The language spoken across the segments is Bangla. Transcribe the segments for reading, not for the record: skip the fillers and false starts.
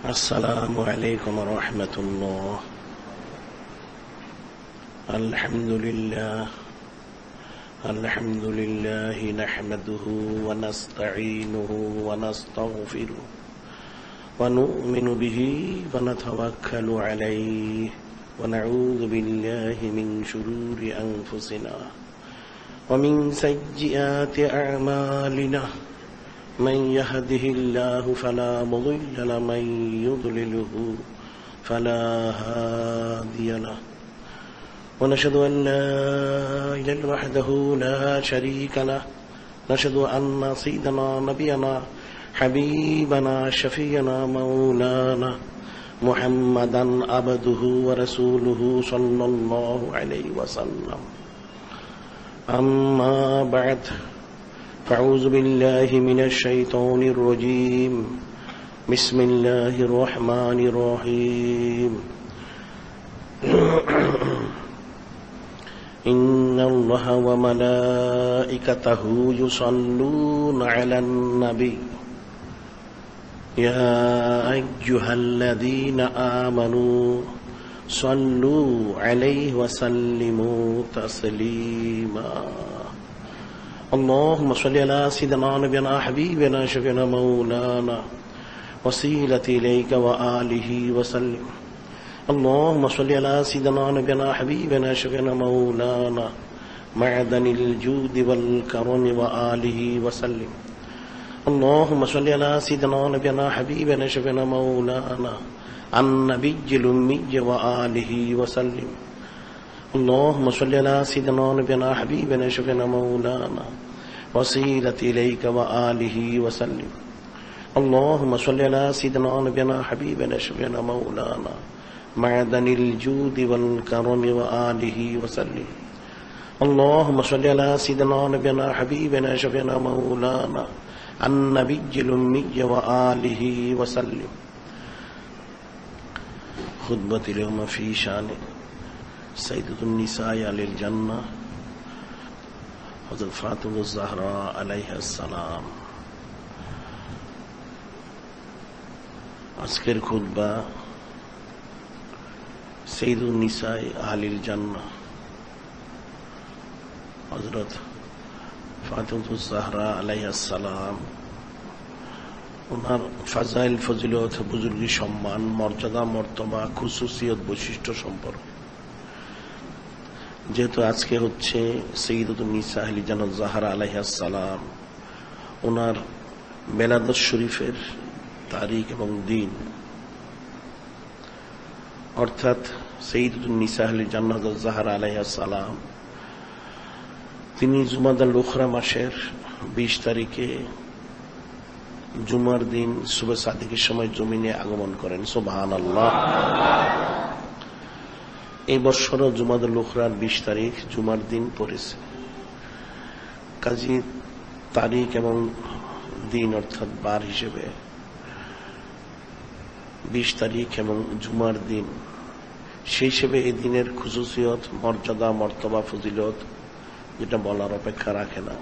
السلام عليكم ورحمة الله. الحمد لله نحمده ونستعينه ونستغفره ونؤمن به ونتوكل عليه ونعوذ بالله من شرور أنفسنا ومن سيئات أعمالنا من يهده الله فلا مضل له ومن يضلله فلا هادي له ونشهد أن لا إله إلا وحده لا شريك له نشهد أن سيدنا نبينا حبيبنا شفيعنا مولانا محمدا عبده ورسوله صلى الله عليه وسلم. أما بعد فأعوذ بالله من الشيطان الرجيم. بسم الله الرحمن الرحيم. إن الله وملائكته يصلون على النبي يا أيها الذين آمنوا صلوا عليه وسلموا تسليما. اللهم صل على سيدنا نبينا حبيبنا شفيعنا مولانا وسيلة إليك وآله وسلم. اللهم صل على سيدنا نبينا حبيبنا شفيعنا مولانا معدن الجود والكرم وآله وسلم. اللهم صل على سيدنا نبينا حبيبنا شفيعنا مولانا النبي الأمي وآله وسلم. اللهم صل على سيدنا نبينا حبيبنا شفيعنا مولانا وسيلة إليك وآله وسلم. اللهم صل على سيدنا نبينا حبيبنا شفيعنا مولانا معدن الجود والكرم وآله وسلم. اللهم صل على سيدنا نبينا حبيبنا شفيعنا مولانا النبي الأمي وآله وسلم. خطبة اليوم في شأن سيدة النساء أهل الجنة حضرت فاطمة الزهراء عليها السلام. আজকের খুতবা সৈয়দুন নিসা আহলিল জান্নাহ হযরত ফাতিমাতুজ জাহরা আলাইহিস সালাম, ওনার ফাজাইল ফজিলত, বুজুর্গি, সম্মান, মর্যাদা, মর্তবা, খুসুসিয়ত, বৈশিষ্ট্য সম্পর্কে। যেহেতু আজকে হচ্ছে সৈয়দুন নিসা আহলিল জান্নাহ জাহরা আলাইহিস সালাম, ওনার বেলাদত শরীফের তারিখ এবং দিন, অর্থাৎ সৈয়দুন নিসা আহলিল জান্নাহ জাহরা আলাইহিস সালাম তিনি জুমাদাল উখরা মাসের 20 তারিখে জুমার দিন সুবহ সাদিকের সময় জমিনে আগমন করেন। সুবহানাল্লাহ। এই বছরও জুমাদাল উখরার 20 তারিখ জুমার দিন পড়েছে। কাজী তারিখ এবং দিন অর্থাৎ বার হিসেবে 20 তারিখ এবং জুমার দিন, সেই হিসেবে এই দিনের খুসুসিয়ত, মর্যাদা, মর্তবা, ফজিলত যেটা বলার অপেক্ষা রাখে না।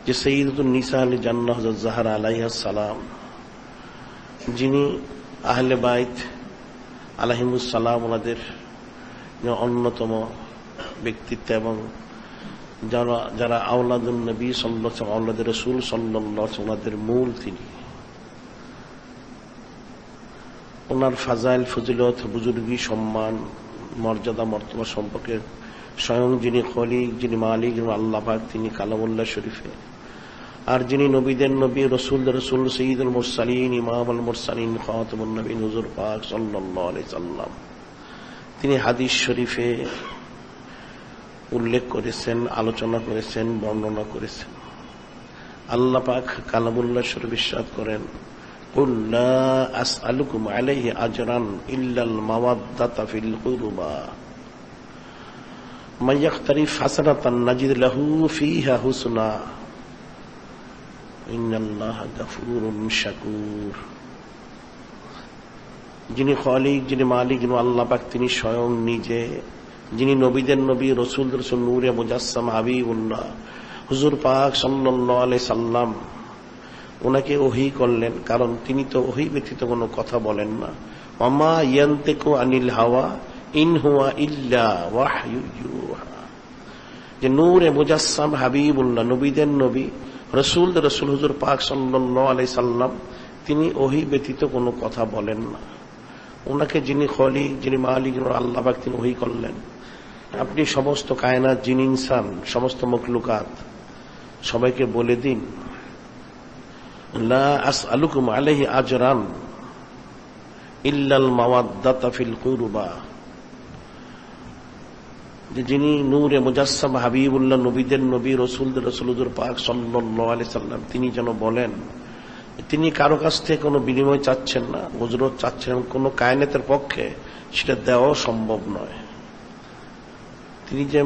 যে সৈয়দুন নিসা আহলিল জান্নাহ জাহরা আলাইহিস সালাম, যিনি আহলে বাইত আলাইহিমুস সালাম ওনাদের অন্যতম ব্যক্তিত্ব এবং যারা আওলাদুন নবী সাল্লাল্লাহু আলাইহি ওয়াসাল্লাম, আওলাদে রাসূল সাল্লাল্লাহু আলাইহি ওয়াসাল্লাম ওনাদের মূল, তিনি ওনার ফাজাইল ফজিলত, বুজুর্গি, সম্মান, মর্যাদা, মর্তবা সম্পর্কে স্বয়ং যিনি খলিক, যিনি মালিক, যিনি আল্লাহ পাক, তিনি কালামুল্লাহ শরীফে, আর যিনি নবীদের নবী, রসুলদের রসুল, সাইয়্যিদুল মুরসালিন, ইমামুল মুরসালিন, খাতামুন নবীন হুজুর পাক সাল্লাল্লাহু আলাইহি সাল্লাম, তিনি হাদিস শরীফে উল্লেখ করেছেন, আলোচনা করেছেন, বর্ণনা করেছেন। আল্লাহ পাক কালামুল্লাহ শরীফ ইরশাদ করেন, কুল লা আসআলুকুম আলাইহি আজরান ইল্লাল মাওয়াদ্দাতা ফিল কুরবা মান ইয়াকতারিফ হাসানাতান নাজিদ লাহু ফিহা হুসনা ইন্নাল্লাহা গাফুরুন শাকুর। যিনি খালিক, যিনি মালিক, যিনি আল্লাহ পাক, তিনি স্বয়ং নিজে, যিনি নবীদের নবী, রসুলদের রসুল, নূরে মুজাসসাম হাবিবুল্লাহ হুজুর পাক সাল্লাল্লাহু আলাইহি সাল্লাম, ওনাকে ওহী করলেন, কারণ তিনি তো ওহী ব্যতীত কোনো কথা বলেন না। ওমা ইয়ান্তিকু আনিল হাওয়া ইন হুয়া ইল্লা ওয়াহয়ু ইউহা, যে নূরে মুজাসসাম হাবিবুল্লাহ, নবীদের নবী, রসুল হুজুর পাক সাল্লাল্লাহু আলাইহি সাল্লাম, তিনি ওহী ব্যতীত কোনো কথা বলেন না। ওনাকে যিনি খলিক, যিনি মালিক, আল্লাহ পাক, তিনি ওহী করলেন, আপনি সমস্ত কায়নাত, জিন ইনসান, সমস্ত মখলুকাত সবাইকে বলে দিন, লা আসআলুকুম আলাইহি আজরান ইল্লাল মাওয়াদ্দাতা ফিল কুরবা, যে যিনি নূরে মুজাসসাম হাবিবুল্লাহ, নবীদের নবী, রসুলদের রসুল, হুজুর পাক সাল্লাল্লাহু আলাইহি সাল্লাম, তিনি যেন বলেন, তিনি কারো কাছ থেকে কোনো বিনিময় চাচ্ছেন না, উজরত চাচ্ছেন, কোনো কায়নাতের পক্ষে সেটা দেওয়া সম্ভব নয়। তিনি যে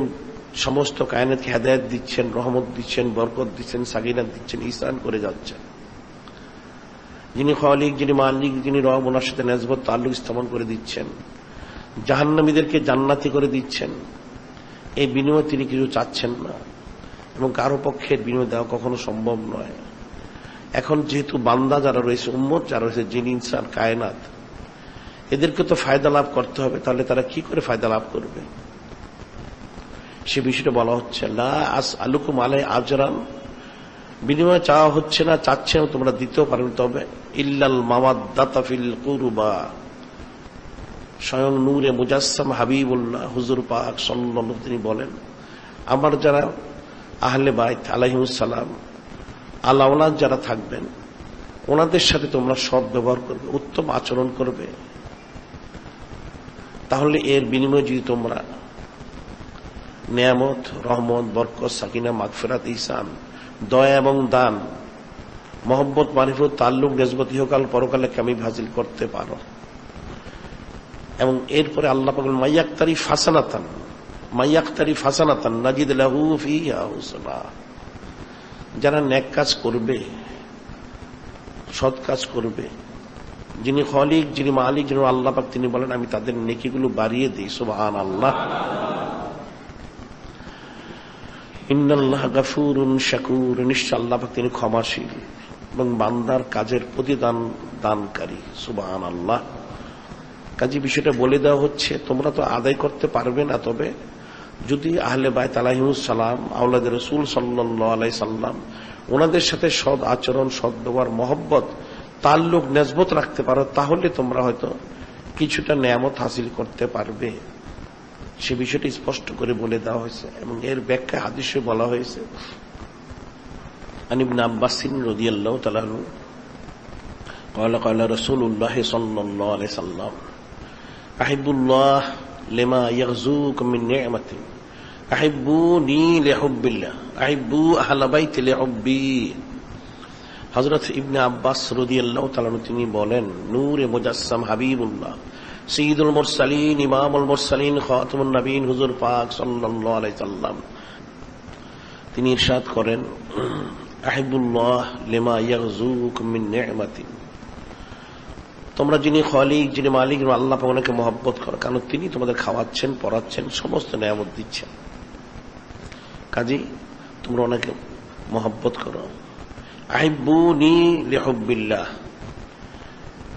সমস্ত কায়নাতকে হেদায়েত দিচ্ছেন, রহমত দিচ্ছেন, বরকত দিচ্ছেন, সাকিনাত দিচ্ছেন, ইহসান করে যাচ্ছেন, যিনি খালিক, যিনি মালিক, যিনি রব, ওনার সাথে নেসবত তাল্লুক স্থাপন করে দিচ্ছেন, জাহান্নামীদেরকে জান্নাতি করে দিচ্ছেন, এই বিনিময় তিনি কিছু চাচ্ছেন না, এবং কারো পক্ষে বিনিময় দেওয়া কখনো সম্ভব নয়। এখন যেহেতু বান্দা যারা রয়েছে, উম্মত যারা রয়েছে, জিন ইনসান কায়নাত, এদেরকে তো ফায়দা লাভ করতে হবে, তাহলে তারা কি করে ফায়দা লাভ করবে, সে বিষয়টা বলা হচ্ছে। লা আসআলুকুম আলাইহি আজরান, বিনিময় চাওয়া হচ্ছে না, চাচ্ছে না, তোমরা দিতেও পারবে, তবে ইল্লাল মাওয়াদ্দাতা ফিল কুরবা, স্বয়ং নূরে মুজাসসাম হাবিবুল্লাহ হুজুর পাক সাল্লাল্লাহু আলাইহি, তিনি বলেন, আমার যারা আহলে বাইত আলাইহিমুস সালাম, আল্লাহ যারা থাকবেন, ওনাদের সাথে তোমরা সৎ ব্যবহার করবে, উত্তম আচরণ করবে, তাহলে এর বিনিময়ে যদি তোমরা নেয়ামত, রহমত, বরকত, সাকিনা, মাগফিরাত, ইহসান, দয়া এবং দান, মহব্বত, মারিফত, তাল্লুক, নেসবত, ইহকাল পরকালে কামিয়াব হাসিল করতে পারো। এবং এরপরে আল্লাহ পাক বলেন, মাইয়াক্তারি ফাসানাতান নাজিদ লাহু ফিহা হুসনা, যারা নেক কাজ করবে, সৎ কাজ করবে, যিনি খালিক, যিনি মালিক, যিনি আল্লাহ পাক, তিনি বলেন আমি তাদের নেকিগুলো বাড়িয়ে দিই। সুবহানাল্লাহ। ইন্নাল্লাহ গাফুরুন শাকুর, নিশ্চয় আল্লাহ পাক তিনি ক্ষমাশীল এবং বান্দার কাজের প্রতিদান দানকারী। সুবহানাল্লাহ। কাজে বিষয়টা বলে দেওয়া হচ্ছে, তোমরা তো আদায় করতে পারবে না, তবে যদি আহলে বাইত আলাইহিমুস সালাম, আওলাদে রাসূল সাল্লাল্লাহু আলাইহি সাল্লাম, ওনাদের সাথে সৎ আচরণ, সৎ ব্যবহার, মহব্বত, তাল্লুক, নেসবত রাখতে পারো, তাহলে তোমরা হয়তো কিছুটা নেয়ামত হাসিল করতে পারবে। সে বিষয়টি স্পষ্ট করে বলে দেওয়া হয়েছে, এবং এর ব্যাখ্যা হাদিসে বলা হয়েছে। আন ইবনে আব্বাস রাদিয়াল্লাহু তাআলা আনহু قال قال رسول الله صلى الله عليه وسلم أحب الله لما يغزوكم من نعمة أحبوني لحب الله أحبوا أهل بيت لحبي। হযরত ইবনে আব্বাস রাদিয়াল্লাহু তাআলা তিনি বলেন, নূরে মুজাসসাম হাবিবুল্লাহ, সাইয়্যিদুল মুরসালিন, ইমামুল মুরসালিন, খাতামুন নবীন, হুজুর পাক সাল্লাল্লাহু আলাইহি সাল্লাম, তিনি ইরশাদ করেন, আহিবুল্লাহ লিমা ইয়াগযুকুম মিন নি'মাতিন, তোমরা যিনি খালিক, যিনি মালিক, আল্লাহ পাক, ওনাকে মহব্বত করো, কারণ তিনি তোমাদের খাওয়াচ্ছেন, পড়াচ্ছেন, সমস্ত নিয়ামত দিচ্ছেন। কাজেই তোমরা ওনাকে মহব্বত করো। আহিব্বুনি লিহুব্বিল্লাহ।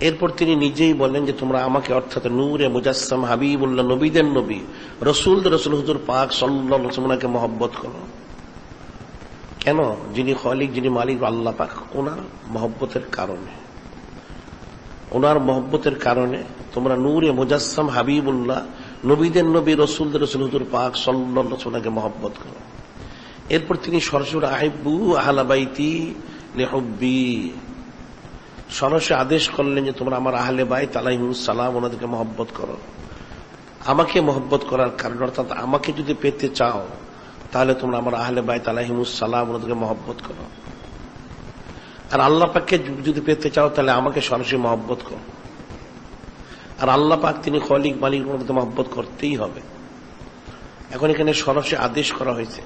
এরপর তিনি নিজেই বলেন যে তোমরা আমাকে, অর্থাৎ নূরে মুজাসসাম হাবিবুল্লাহ, নবীদের নবী, রসুলদের রসুল, হুজুর পাক সাল্লাল্লাহু আলাইহি ওয়াসাল্লাম, ওনাকে মহব্বত করো। কেন? যিনি খালিক, যিনি মালিক, আল্লাহ পাক, ওনার মহব্বতের কারণে, ওনার মহব্বতের কারণে তোমরা নূরে মুজাসসাম হাবিবুল্লাহ, নবীদের নবী, রসুলদের রসুল, হুজুর পাক সাল্লাল্লাহু আলাইহি ওয়াসাল্লামকে মহব্বত করো। এরপর তিনি সরাসরি আহিব্বু আহলা বাইতি লিহুব্বি, সরাসরি আদেশ করলেন যে তোমরা আমার আহলে বাইত আলাইহিমুস সালাম, ওনাদেরকে মহব্বত করো। আমাকে মহব্বত করার কারণ, অর্থাৎ আমাকে যদি পেতে চাও, তাহলে তোমরা আমার আহলে বাইত আলাইহিমুস সালাম, ওনাদেরকে মহব্বত করো। আর আল্লাহ পাককে যদি পেতে চাও, তাহলে আমাকে সরাসরি মহব্বত করো। আর আল্লাহ পাক তিনি খালিক, মালিক, ওনাকে মহব্বত করতেই হবে। এখন এখানে সরাসরি আদেশ করা হয়েছে,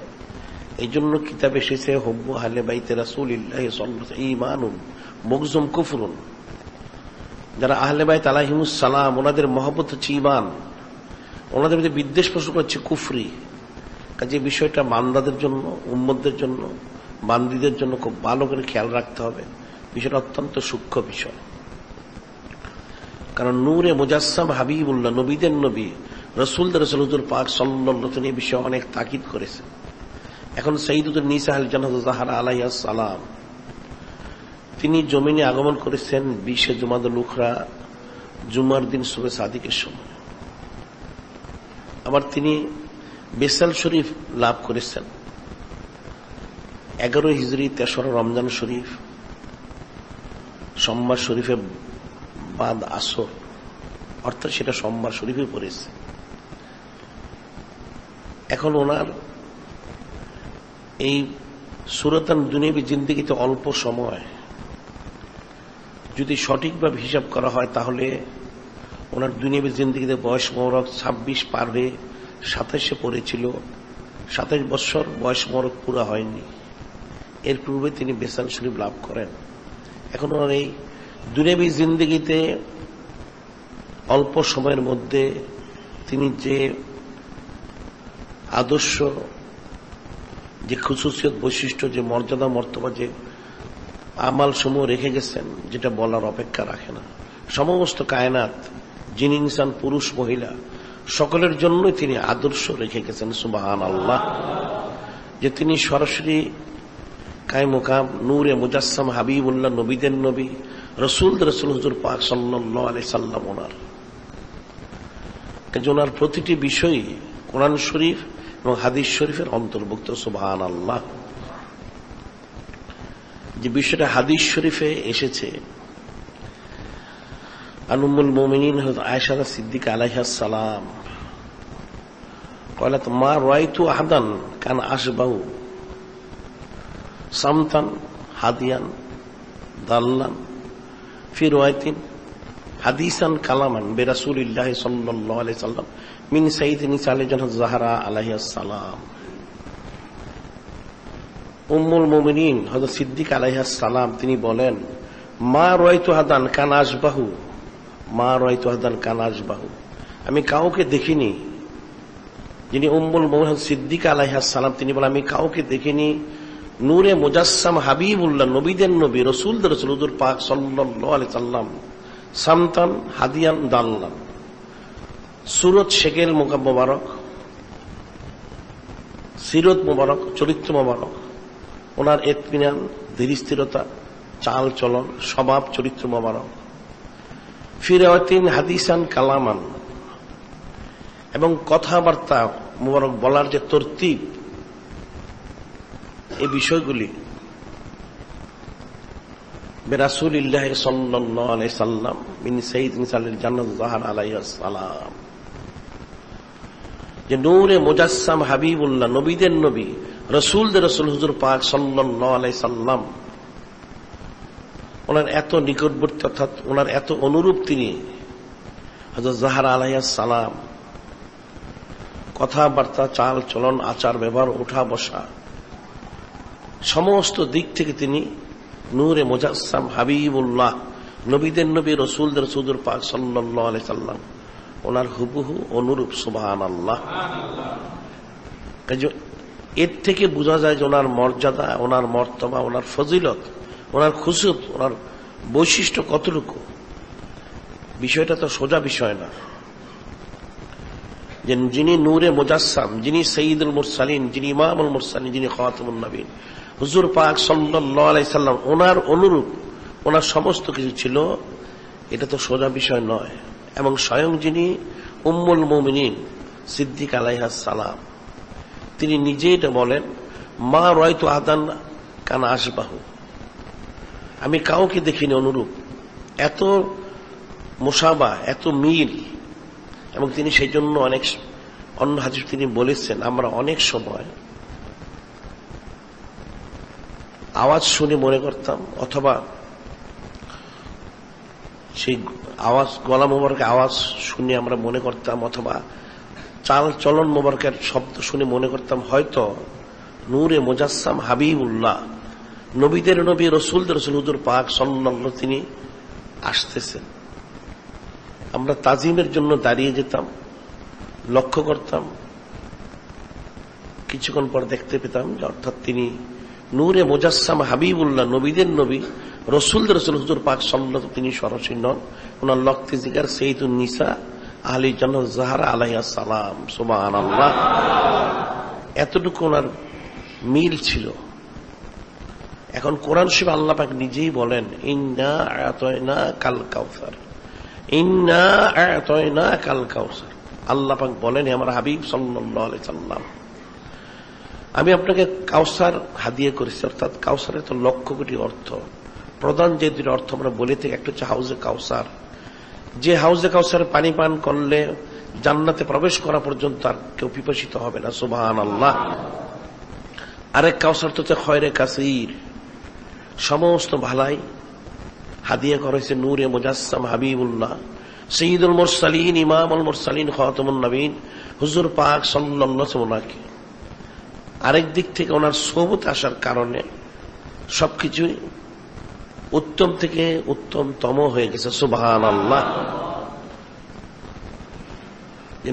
এই জন্য কিতাবে এসেছে হুব্বু আহলে বাইতে রাসূলিল্লাহি সাল্লাল্লাহু আলাইহি ওয়াসাল্লাম ঈমানুন মুগযুম কুফরুন, যারা আহলে বাইত আলাইহিমুস সালাম, ওনাদের মহব্বত হচ্ছে ঈমান, ওনাদের মধ্যে বিদ্বেষ পোষণ হচ্ছে কুফরি। কাজে বিষয়টা বান্দাদের জন্য, উম্মতদের জন্য, বান্দীদের জন্য খুব ভালো করে খেয়াল রাখতে হবে, বিষয়টা অত্যন্ত সূক্ষ্ম বিষয়। কারণ নূরে মুজাসসাম হাবিবুল্লাহ, নবীদের নবী, রাসূলদের রাসূল হুজুর পাক সাল্লাল্লাহু আলাইহি ওয়াসাল্লাম এই বিষয়ে অনেক তাকিদ করেছেন। এখন সাইয়্যিদাতুন নিসা আল জান্নাত যাহরা আলাইহিস সালাম তিনি জমিনে আগমন করেছেন 20 জুমাদুল উখরা, জুমার দিন সুবহে সাদিকের সময়। আবার তিনি বেসাল শরীফ লাভ করেছেন 11 হিজরি 3রা রমজান শরীফ, সোমবার শরীফে বাদ আসর, অর্থাৎ সেটা সোমবার শরীফে পড়েছে। এখন ওনার এই সুরাতান দুনিয়াবী জিন্দেগিতে অল্প সময়, যদি সঠিকভাবে হিসাব করা হয় তাহলে ওনার দুনিয়াবী জিন্দেগিতে বয়স মোবারক 26 পার হয়ে 27-এ পড়েছিল। 27 বছর বয়স মোবারক পুরা হয়নি। এর পূর্বে তিনি বেসাল শরীফ লাভ করেন। এখন ওনার এই দুনিয়াবী জিন্দেগিতে অল্প সময়ের মধ্যে তিনি যে আদর্শ, যে খুশুসিয়ত বৈশিষ্ট্য, যে মর্যাদা মর্তবা, যে আমাল সমূহ রেখে গেছেন, যেটা বলার অপেক্ষা রাখে না। সমস্ত কায়নাত, জিন ইনসান, পুরুষ মহিলা, সকলের জন্যই তিনি আদর্শ রেখে গেছেন। সুবহানাল্লাহ। যে তিনি সরাসরি কায়মুকাম নূরে মুজাসসাম হাবিবুল্লাহ, নবীদের নবী, রাসূলদের রাসূল হুজুর পাক সাল্লাল্লাহু আলাইহি সাল্লাম। ওনার প্রতিটি বিষয়ই কোরআন শরীফ এবং হাদিস শরীফের অন্তর্ভুক্ত। সুবহানাল্লাহ। যে বিষয়টা হাদিস শরীফে এসেছে, উম্মুল মুমিনিন হযরত আয়েশা সিদ্দিকা আলাইহাস সালাম قالت ما رأيت أحدا كان أشبه صمتا هاديا ضالا في رواية حديثا كلاما برسول الله صلى الله عليه وسلم من سيد نساء الجنة الزهراء عليه السلام। উম্মুল মুমিনিন হযরত সিদ্দিক আলাইহিস সালাম তিনি বলেন, মা রাআইতু আহাদান কানা আশবাহু, মা রাআইতু আহাদান কানা আশবাহু, আমি কাউকে দেখিনি। যিনি উম্মুল মুমিনিন সিদ্দিক আলাইহিস সালাম তিনি বলেন, আমি কাউকে দেখিনি নূরে মুজাসসাম হাবিবুল্লাহ, নবীদের নবী, রাসূলদের রাসূল হুজুর পাক সাল্লাল্লাহু আলাইহি সাল্লাম, সামতান হাদিয়ান দাল্লান, সুরত শেকেল মোবারক, সিরত মোবারক, চরিত্র মোবারক, ওনার ইতমিনান, ধীরস্থিরতা, চাল চলন, স্বভাব, চরিত্র মোবারক, ফিরাওয়াতিন হাদিসান কালামান, এবং কথাবার্তা মোবারক বলার যে তরতিব, এই বিষয়গুলি বিরাসূলিল্লাহ সাল্লাল্লাহু আলাইহি সাল্লাম মিন সাইয়্যিদ নিসাইল জান্নাত যাহরা আলাইহিস সালাম। যে নূরে মুজাসসাম হাবিবুল্লাহ, নবীদের নবী, রাসূলদের রাসূল হুজুর পাক সাল্লাল্লাহু আলাইহি সাল্লাম, ওনার এত নিকটবর্তী, অর্থাৎ ওনার এত অনুরূপ তিনি হযরত যাহরা আলাইহিস সালাম। কথাবার্তা, চাল চলন, আচার ব্যবহার, ওঠা বসা, সমস্ত দিক থেকে তিনি নূরে মুজাসসাম হাবিবুল্লাহ, নবীদের নবী, রাসূলদের রাসূল পাক সাল্লাল্লাহু আলাইহি সাল্লাম, ওনার হুবহু অনুরূপ। সুবহানাল্লাহ। এর থেকে বোঝা যায় যে ওনার মর্যাদা, ওনার মর্তবা, ওনার ফজিলত, ওনার খুসুত, ওনার বৈশিষ্ট্য কতটুকু। বিষয়টা তো সোজা বিষয় না যে যিনি নূরে মুজাসসাম, যিনি সাইয়্যিদুল মুরসালিন, যিনি ইমামুল মুরসালিন, যিনি খাতামুন নবীন, হুজুর পাক সাল্লাল্লাহু আলাইহি সাল্লাম, ওনার অনুরূপ ওনার সমস্ত কিছু ছিল, এটা তো সোজা বিষয় নয়। এবং স্বয়ং যিনি উম্মুল মুমিনিন সিদ্দিক আলাইহাস সালাম, তিনি নিজেই এটা বলেন, মা রাআইতু আহাদান কানা আশবাহু, আমি কাউকে দেখিনি অনুরূপ। এত মুশাবা, এত মিল। এবং তিনি সেই জন্য অনেক অন্য হাদিস তিনি বলেছেন, আমরা অনেক সময় আওয়াজ শুনে মনে করতাম, অথবা সেই আওয়াজ, গলা মোবারকের আওয়াজ শুনে আমরা মনে করতাম, অথবা চাল চলন মোবারকের শব্দ শুনে মনে করতাম হয়তো নূরে মুজাসসাম হাবিবুল্লাহ, নবীদের নবী, রাসূলদের রাসূল হুজুর পাক সাল্লাল্লাহু তিনি আসতেছেন। আমরা তাজিমের জন্য দাঁড়িয়ে যেতাম, লক্ষ্য করতাম, কিছুক্ষণ পর দেখতে পেতাম যে অর্থাৎ তিনি নূরে মুজাসসাম হাবিবুল্লাহ, নবীদের নবী, রসুলদের রসুল হুজুর পাক সাল্লাল্লাহু আলাইহি তিনি সরাসরি নন, ওনার লক্তে জিগার সাইয়্যিদুন নিসা আহলি জান্নাত জাহরা আলাইহিস সালাম। সুবহানাল্লাহ। এতটুকু ওনার মিল ছিল। এখন কোরআন শরীফে আল্লাহ পাক নিজেই বলেন, ইন্না আ'তাইনা কাল কাউসার, ইন্না আ'তাইনা কাল কাউসার। আল্লাহ পাক বলেন, হে আমার হাবিব সাল্লাল্লাহু আলাইহি সাল্লাম, আমি আপনাকে কাউসার হাদিয়া করেছি। অর্থাৎ কাউসারের তো লক্ষ কোটি অর্থ, প্রধান যে দুটি অর্থ আমরা বলে থাকি, একটা হচ্ছে হাউজে কাউসার, যে হাউজে কাউসারে পানি পান করলে জান্নাতে প্রবেশ করা পর্যন্ত আর কেউ পিপাসিত হবে না। সুবহানাল্লাহ। আরেক কাউসার তো হচ্ছে খয়রে কাসির, সমস্ত ভালাই হাদিয়া করেছে নূরে মুজাসসাম হাবিবুল্লাহ সাইয়্যিদুল মুরসালিন ইমামুল মুরসালিন খাতামুন নবীন হুজুর পাক সাল্লাল্লাহু আলাইহি ওয়াসাল্লাম। আরেক দিক থেকে ওনার সোহবত আসার কারণে সবকিছুই উত্তম থেকে উত্তমতম হয়ে গেছে। সুবহানাল্লাহ।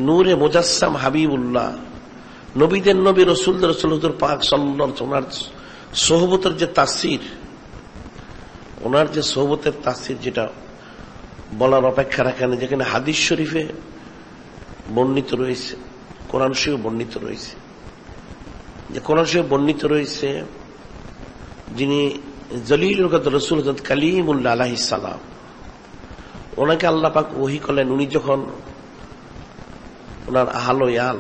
নূরে মুজাসসাম হাবিবুল্লাহ, নবীদের নবী রসুলদের রসুল হুজুর পাক সাল্লাল্লাহু আলাইহি ওয়াসাল্লাম, ওনার সোহবতের যে তাসির, ওনার যে সোহবতের তাসির যেটা বলার অপেক্ষা রাখে না। যেখানে হাদিস শরীফে বর্ণিত রয়েছে, কোরআন শরীফে বর্ণিত রয়েছে, যে কোরআন শরীফে বর্ণিত রয়েছে যিনি জলিলুল কদর রাসূল হযরত কালিমুল্লাহ আলাইহিস সালাম, ওনাকে আল্লাহ পাক ওহী করলেন। উনি যখন ওনার আহল ও ইয়াল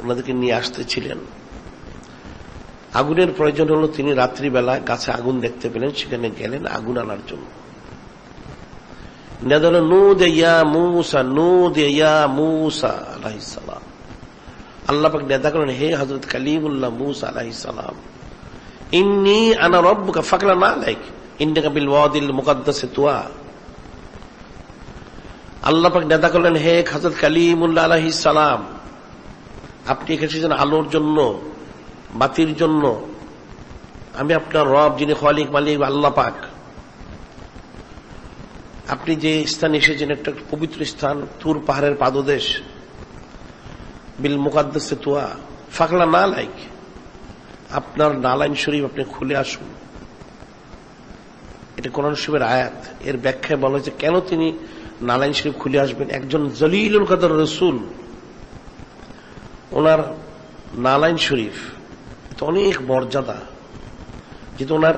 ওনাদেরকে নিয়ে আসতেছিলেন, আগুনের প্রয়োজন হলো, তিনি রাত্রিবেলা গাছে আগুন দেখতে পেলেন, সেখানে গেলেন আগুন আনার জন্য। নূদে ইয়া মূসা, নূদে ইয়া মূসা আলাইহিস সালাম। আল্লাহ পাক নেদা করেন, হে হযরত কালিমুল্লাহ মূসা আলাইহিস সালাম, ইন্নী আনা রাব্বুকা ফাকলান আলাইক ইন্নাকা বিল ওয়াদিল মুকাদ্দাসে তুয়া। আল্লাহ পাক নেদা করলেন, হে হযরত কালিমুল্লাহ আলাইহিস সালাম, আপনি এসেছেন আলোর জন্য, বাতির জন্য। আমি আপনার রব, যিনি খালিক মালিক আল্লাহ পাক। আপনি যে স্থানে এসেছেন একটা পবিত্র স্থান, তুর পাহাড়ের পাদদেশ, বিল মুকাদ্দাসে তুয়া ফাকলা না লাইক, আপনার নালাইন শরীফ আপনি খুলে আসুন। এটা কোরআন শরীফের আয়াত। এর ব্যাখ্যায় বলা হয়েছে কেন তিনি নালাইন শরীফ খুলে আসবেন। একজন জলিলুল কদর রাসূল, ওনার নালাইন শরীফ তো অনেক মর্যাদা, যেহেতু ওনার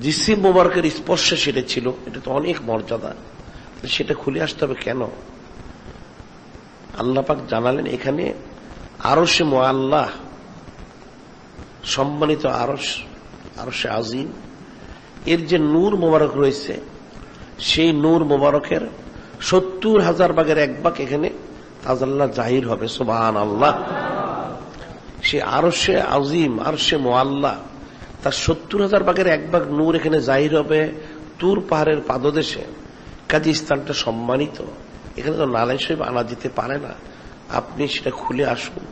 জিসিম মোবারকের স্পর্শে সেটা ছিল, এটা তো অনেক মর্যাদা, সেটা খুলে আসতে হবে কেন? আল্লাহ পাক জানালেন, এখানে আরশে মুআল্লাহ, সম্মানিত আরশে আজিম, এর যে নূর মোবারক রয়েছে, সেই নূর মোবারকের ৭০,০০০ ভাগের ১ ভাগ এখানে তাজাল্লাহ জাহির হবে। সুবহানাল্লাহ। সে আরশে আজিম, আরশে মুআল্লাহ, তার ৭০,০০০ ভাগের ১ ভাগ নূর এখানে জাহির হবে তুর পাহাড়ের পাদদেশে। কাজে স্থানটা সম্মানিত, এখানে তো নালাইন শরীফ আনা যেতে পারে না, আপনি সেটা খুলে আসুন।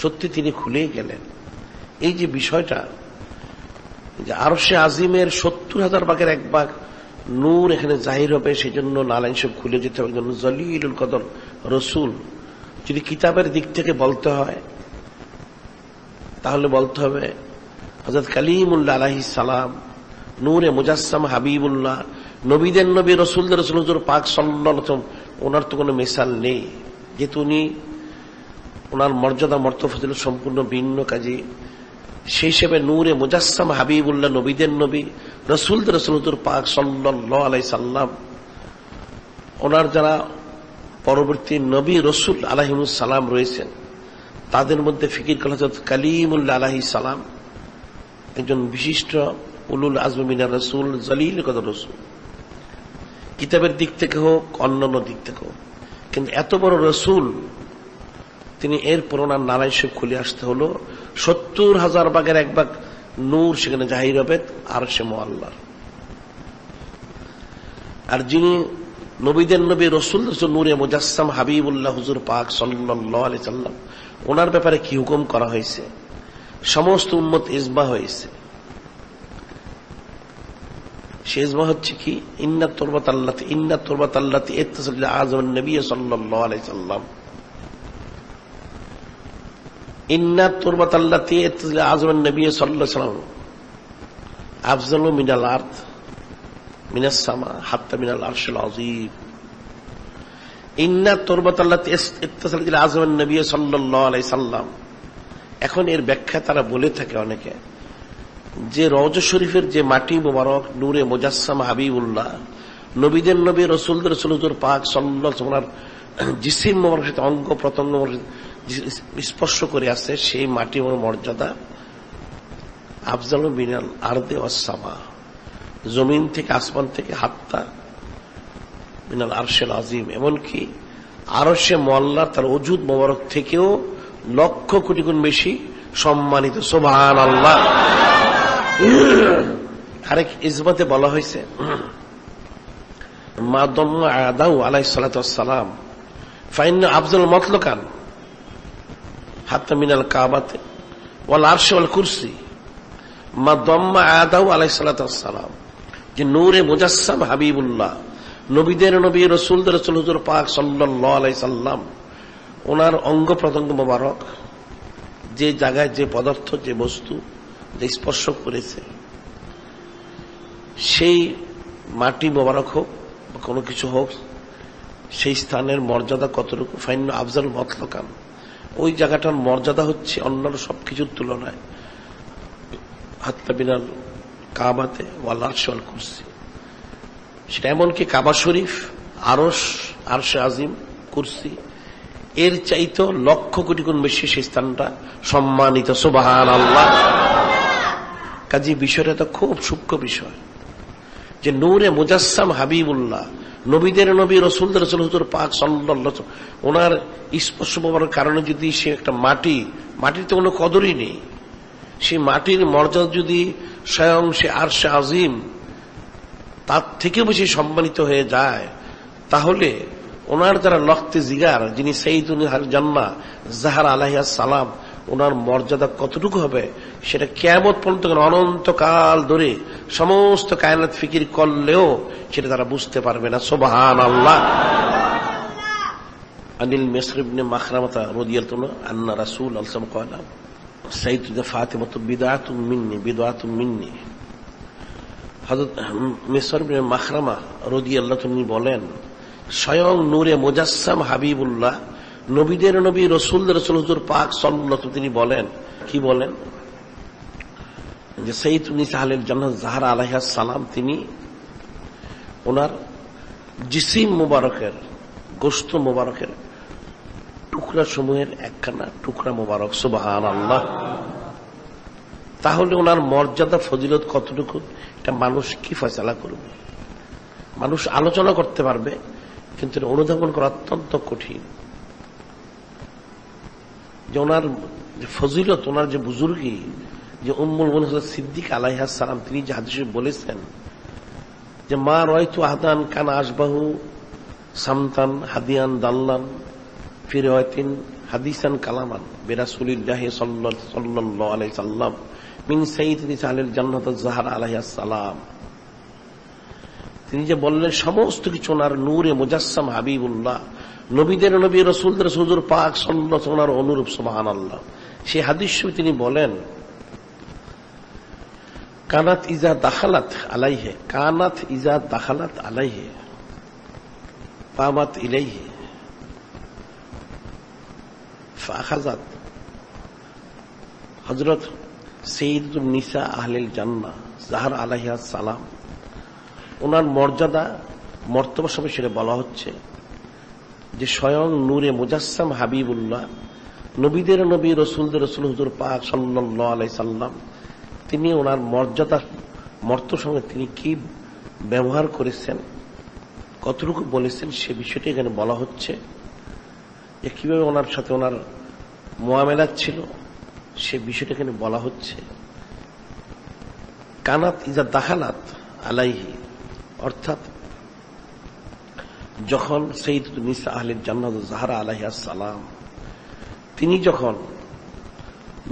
সত্যি তিনি খুলেই গেলেন। এই যে বিষয়টা, যে আরশে আজিমের ৭০,০০০ ভাগের ১ ভাগ নূর এখানে জাহির হবে, সেই জন্য নালাইন শরীফ খুলে যেতে হবে। একজন জলিলুল কদর রসুল। যদি কিতাবের দিক থেকে বলতে হয়, তাহলে বলতে হবে হযরত কালিমুল্লাহ আলাইহিস সালাম, নূরে মুজাসসাম হাবিবুল্লাহ, নবীদের নবী রসুলদের রসুল হুজুর পাক সাল্লাল্লাহু আলাইহি ওয়াসাল্লাম। ওনার তো কোনো মিসাল নেই, যেহেতু উনি ওনার মর্যাদা মর্তবা ফজিলত সম্পূর্ণ ভিন্ন। কাজে সেই হিসেবে নূরে মুজাসসাম হাবিবুল্লাহ, নবীদের নবী রসুলদের রসুল হুজুর পাক সাল্লাল্লাহু আলাইহি সাল্লাম, ওনার যারা পরবর্তী নবী রসুল আলাইহিমুস সালাম রয়েছেন, তাদের মধ্যে ফিকির করা হযরত কালিমুল্লাহ আলাইহিস সালাম একজন বিশিষ্ট উলুল আজম মিনার রসুল, জলিল কদর রসুল, কিতাবের দিক থেকে হোক অন্যান্য দিক থেকে হোক। কিন্তু এত বড় রসুল তিনি, এরপর ওনার নালাইন শরীফ খুলে আসতে হলো, ৭০,০০০ ভাগের ১ ভাগ নূর সেখানে জাহির হবে আরশে মুআল্লাহর। আর যিনি নবীদের নবী রসুল নূরে মুজাসসাম হাবিবুল্লাহ হুজুর পাক সাল্লাল্লাহু আলাইহি সাল্লাম, ওনার ব্যাপারে কি হুকুম করা হয়েছে? সমস্ত উম্মত ইজমা হয়েছে। সে ইজমা হচ্ছে কি, ইন্নাত তুরবাতাল্লাতি ইত্তাসাল আযমান নবী সাল্লাল্লাহু আলাইহি সাল্লাম, ইন্নাত তুরবাতাল্লাতি ইত্তাসাল আযমান নবী সাল্লাল্লাহু আলাইহি সাল্লাম আফজালু মিনাল আরদ মিনাস সামা হাত্তা মিনাল আরশিল আযীম ইন্না তুরবাতাল্লাতী ইত্তাসালাত ইলা আযমান নবী সাল্লাল্লাহু আলাইহি সাল্লাম। এখন এর ব্যাখ্যা তারা বলে থাকে অনেকে যে রওজা শরীফের যে মাটি মোবারক নূরে মুজাসসাম হাবিবুল্লাহ নবীদের নবী রাসূলদের রাসূলুর পাক সাল্লাল্লাহু আলাইহি ওয়াসাল্লাম জিসিম মোবারক সাথে অঙ্গ প্রত্যঙ্গ স্পর্শ করে আছে, সেই মাটি ও মর্যাদা আফজালু মিনাল আরদি ওয়াস সামা, জমিন থেকে আসমান থেকে হাত্তা মিনাল আরশিল আযীম, এমনকি আরশে মোয়াল্লা তার ওজুদ মোবারক থেকেও লক্ষ কোটি গুণ বেশি সম্মানিত। সুবহানাল্লাহ। আরেক ইসবাতে বলা হয়েছে মা দাম্মা আদাউ আলাইহিস সালাতু ওয়াস সালাম ফাইন্না আফজাল মাতলুকান হাত্তা মিনাল কাবাতে ওয়াল আরশি ওয়াল কুরসি মা দাম্মা আদাউ আলাইহিস সালাতু ওয়াস সালাম, যে নূরে মুজাসসাম হাবিবুল্লাহ নবীদের নবী রাসূলদের রাসূল হুজুর পাক সাল্লাল্লাহু আলাইহি সাল্লাম ওনার অঙ্গ প্রত্যঙ্গ মোবারক যে জায়গায় যে পদার্থ যে বস্তু যে স্পর্শ করেছে, সেই মাটি মোবারক হোক বা কোনো কিছু হোক, সেই স্থানের মর্যাদা কতটুকু? ফাইন্না আফজাল মাতলুকান, ওই জায়গাটার মর্যাদা হচ্ছে অন্যান্য সবকিছুর তুলনায় হাত্তা বিনাল কাবাতে ওয়াল আরশি ওয়াল কুরসি, সেটা এমনকি কাবা শরীফ, আরশ, আরশে আজিম, কুরসি এর চাইতো লক্ষ কোটি গুণ বেশি সেই স্থানটা সম্মানিত। সুবহানাল্লাহ। কাজী বিষয়টা তো খুব সূক্ষ্ম বিষয় যে নূরে মুজাসসাম হাবিবুল্লাহ নবীদের নবী রাসূলদের রাসূল হুজুর পাক সাল্লাল্লাহু আলাইহি ওয়াসাল্লাম ওনার স্পর্শ পাওয়ার কারণে যদি সে একটা মাটিতে কোনো কদরই নেই, সেই মাটির মর্যাদা যদি স্বয়ং সে আরশে আজিম তার থেকে বেশি সম্মানিত হয়ে যায়, তাহলে ওনার যারা লখতে জিগার যিনি সাইয়্যিদুল জান্নাহ যাহরা আলাইহিস সালাম ওনার মর্যাদা কতটুকু হবে সেটা কিয়ামত পর্যন্ত অনন্তকাল ধরে সমস্ত কায়নাত ফিকির করলেও সেটা তারা বুঝতে পারবে না। সুবহানাল্লাহ। আনিল মিসর ইবনে মাখরামা রাদিয়াল্লাহু আনহু আন্না রাসূলুল্লাহ সাল্লাল্লাহু আলাইহি ওয়াসাল্লাম সাইয়্যিদা ফাতিমাতু বিদআতুম মিন্নি। হযরত মিসর ইবনে মাখরামা রাদিয়াল্লাহু আনহু বলেন, স্বয়ং নূরে মুজাসসাম হাবিবুল্লাহ নবীদের নবী রাসূলদের রাসূল হুজুর পাক সাল্লাল্লাহু আলাইহি ওয়াসাল্লাম তিনি বলেন, কি বলেন যে সাইয়্যিদুন নিসা আহলিল জান্নাহ যাহরা আলাইহিস সালাম তিনি ওনার জিসিম মুবারকের গোশত মুবারকের টুকরা সমূহের একখানা টুকরা মুবারক। সুবহানাল্লাহ। তাহলে ওনার মর্যাদা ফজিলত কতটুকু এটা মানুষ কি ফয়সালা করবে? মানুষ আলোচনা করতে পারবে কিন্তু অনুধাবন করা অত্যন্ত কঠিন যে ওনার যে ফজিলত, ওনার যে বুজুর্গি, যে উম্মুল মুমিনিন হযরত সিদ্দিকা আলাইহিস সালাম তিনি যে হাদিসে বলেছেন যে মা রায়তু আহাদান কানা আশবাহু সামতান হাদিয়ান দাল্লান ফি রাওয়াতিন হাদিসান কালামান বিরাসূলিল্লাহি সাল্লাল্লাহু আলাইহি সাল্লাম মিন সাইয়্যিদি আহলিল জান্নাত যাহরা আলাইহিস সালাম। তিনি যে বললেন সমস্ত কিছু ওনার নূরে মুজাসসাম হাবিবুল্লাহ নবীদের নবী রাসূলদের হুজুর পাক সাল্লাল্লাহু আলাইহি ওয়াসাল্লাম অনুরূপ। সুবহানাল্লাহ। সেই হাদিস তিনি বলেন কানাত ইজা দাখালাত আলাইহি ফামাত ইলাইহি ফাখাযাত। হযরত সাইয়্যিদুন নিসা আহলিল জান্নাহ যাহরা আলাইহিস সালাম ওনার মর্যাদা মর্তবা সবে সেটা বলা হচ্ছে যে স্বয়ং নূরে মুজাসসাম হাবিবুল্লাহ নবীদের নবী রাসূলদের রাসূল হুজুর পাক সাল্লাল্লাহু আলাইহি সাল্লাম তিনি ওনার মর্যাদা মর্তবার সঙ্গে তিনি কি ব্যবহার করেছেন, কতটুকু বলেছেন, সে বিষয়টি এখানে বলা হচ্ছে যে কিভাবে ওনার সাথে ওনার মুআমালাত ছিল সে বিষয়টা এখানে বলা হচ্ছে। কানাত ইজা দাখালাত আলাইহি, অর্থাৎ যখন সাইয়্যিদুন নিসা আহলিল জান্নাত যাহরা আলাইহিস সালাম তিনি যখন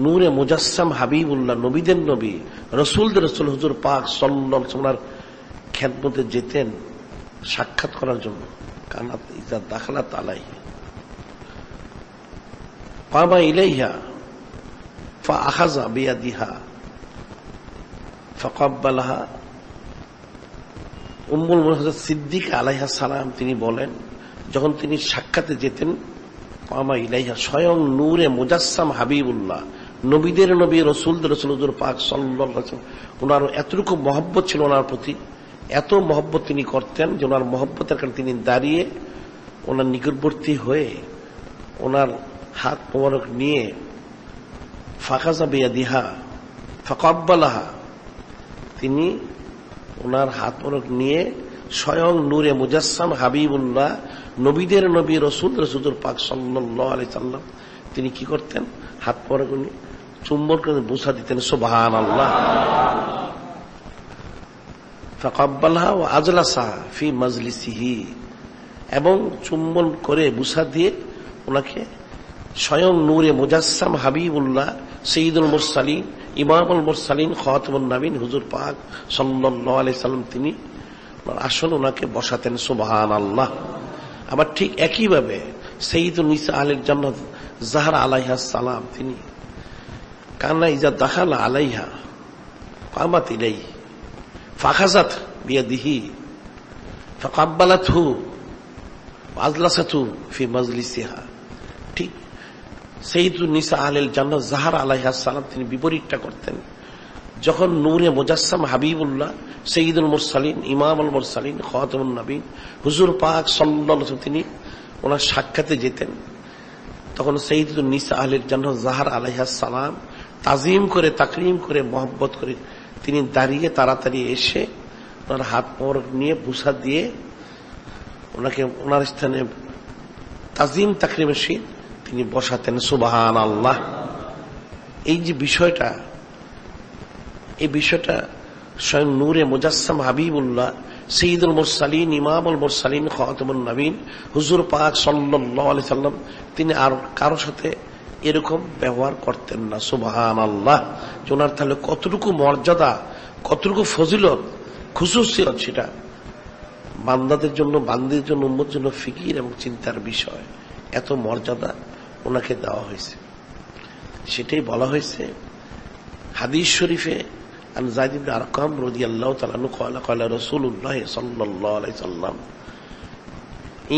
নূরে মুজাসসাম হাবিবুল্লাহ নবীদের নবী রাসূলদের রাসূল হুজুর পাক সাল্লাল্লাহু আলাইহি ওয়াসাল্লামের খেদমতে যেতেন সাক্ষাৎ করার জন্য, কানাত ইজা দাখালাত আলাইহি ফামা ইলাইহা ফাআখাযা বিয়াদিহা ফাকাব্বালাহা উম্মুল মুমিনিন হযরত সিদ্দিক আলাইহিস সালাম তিনি বলেন, যখন তিনি সাক্ষাতে যেতেন, কামা ইলাইহা, স্বয়ং নূরে মুজাসসাম হাবিবুল্লাহ, নবীদের নবী, রাসূলদের রাসূল হুজুর পাক সাল্লাল্লাহু আলাইহি ওয়াসাল্লাম, ওনার এতটুকু মহব্বত ছিল ওনার প্রতি, এত মহব্বত তিনি করতেন যে ওনার মহব্বতের কারণে তিনি দাঁড়িয়ে ওনার নিকটবর্তী হয়ে ওনার হাত মোবারক নিয়ে ফাকাজা বিয়াদিহা ফাকাব্বালাহা, তিনি ওনার হাত মোবারক নিয়ে স্বয়ং নূরে মুজাসসাম হাবিবুল্লাহ, নবীদের নবী, রাসূল রাসূল পাক সাল্লাল্লাহু আলাইহি সাল্লাম, তিনি কি করতেন? হাত মোবারক নিয়ে চুম্বন করে বুসা দিতেন। সুবহানাল্লাহ। ফাকাব্বালাহা ওয়া আজলাসাহা ফি মাজলিসিহি, এবং চুম্বন করে বুসা দিয়ে ওনাকে স্বয়ং নূরে মুজাসসাম হাবিবুল্লাহ, সাইয়্যিদুল মুরসালিন, ইমামুল মুরসালিন, খাতামুন নবীন হুজুর পাক সাল্লাল্লাহু আলাইহি সাল্লাম তিনি আসলে ওনাকে বসাতেন। সুবহানাল্লাহ। আবার ঠিক একইভাবে সাইয়্যিদুন নিসা আহলিল জান্নাত যাহরা আলাইহাস সালাম, তিনি কানা ইজা দাখালা আলাইহা কামাত ইলাইহি ফাখাযাত বিয়াদিহি ফাকাব্বালাতহু ওয়া আজলাসাতহু ফি মাজলিসিহা। ঠিক সাইয়্যিদুন নিসা আহলিল জান্নাত যাহরা আলাইহাস সালাম তিনি বিপরীতটা করতেন। যখন নূরে মুজাসসাম হাবিবুল্লাহ, সাইয়্যিদুল মুরসালিন, ইমামুল মুরসালিন, খাতামুন নবীন হুজুর পাক সাল্লাল্লাহু আলাইহি ওয়াসাল্লাম তিনি ওনার সাক্ষাতে যেতেন, তখন সাইয়্যিদুন নিসা আহলিল জান্নাত যাহরা আলাইহাস সালাম তাজিম করে, তাকরিম করে, মহব্বত করে তিনি দাঁড়িয়ে তাড়াতাড়ি এসে ওনার হাত মোবারক নিয়ে বুসা দিয়ে ওনাকে ওনার স্থানে তাজিম তাকরিমের সহিত তিনি বসাতেন। সুবহানাল্লাহ। এই যে বিষয়টা, এই বিষয়টা স্বয়ং নূরে মুজাসসাম হাবিবুল্লাহ, সাইয়্যিদুল মুরসালিন, ইমামুল মুরসালিন, খাতামুন নবীন হুজুর পাক সাল্লাল্লাহু আলাইহি সাল্লাম তিনি আর কারোর সাথে এরকম ব্যবহার করতেন না। সুবহানাল্লাহ। ওনার তাহলে কতটুকু মর্যাদা, কতটুকু ফজিলত, খুশুসিয়ত, সেটা বান্দাদের জন্য, বান্দির জন্য, উম্মতের জন্য ফিকির এবং চিন্তার বিষয়। এত মর্যাদা ওনাকে দেওয়া হয়েছে। সেটাই বলা হয়েছে হাদিস শরীফে, আন যায়েদ ইবনে আরকাম রাদিয়াল্লাহু তাআলা আনহু ক্বালা ক্বালা রাসূলুল্লাহ সাল্লাল্লাহু আলাইহি সাল্লাম,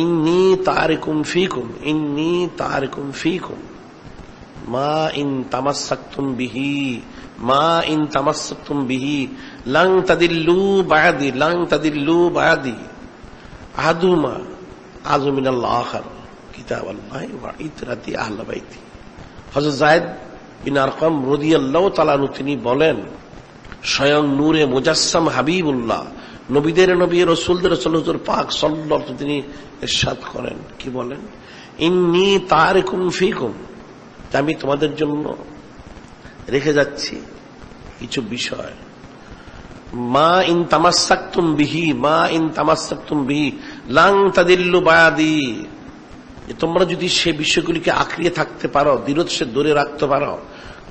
ইন্নী তারিকুম ফীকুম, ইন্নী তারিকুম ফীকুম মা ইন তামাসসাকতুম বিহি, মা ইন তামাসসাকতুম বিহি লান তাদিল্লু বা'দি, লান তাদিল্লু বা'দি আহাদুমা আযু মিনাল আখার কিতাবাল্লাহি ওয়া ইতরাতি আহলে বাইতি। হযরত যায়েদ বিন আরকাম রাদিয়াল্লাহু তাআলা আনহু তিনি বলেন, স্বয়ং নূরে মুজাসসাম হাবিবুল্লাহ, নবীদের নবী, রাসূলদের রাসূল হুজুর পাক সাল্লাল্লাহু আলাইহি ওয়াসাল্লাম তিনি ইরশাদ করেন, কি বলেন? ইন্নী তারিকুম ফীকুম, আমি তোমাদের জন্য রেখে যাচ্ছি কিছু বিষয়। মা ইন তামাসসাকতুম বিহি, মা ইন তামাসসাকতুম বিহি লান তাদিল্লু বা'দি, তোমরা যদি সে বিষয়গুলিকে আঁকড়িয়ে থাকতে পারো, দৃঢ় ধরে রাখতে পারো,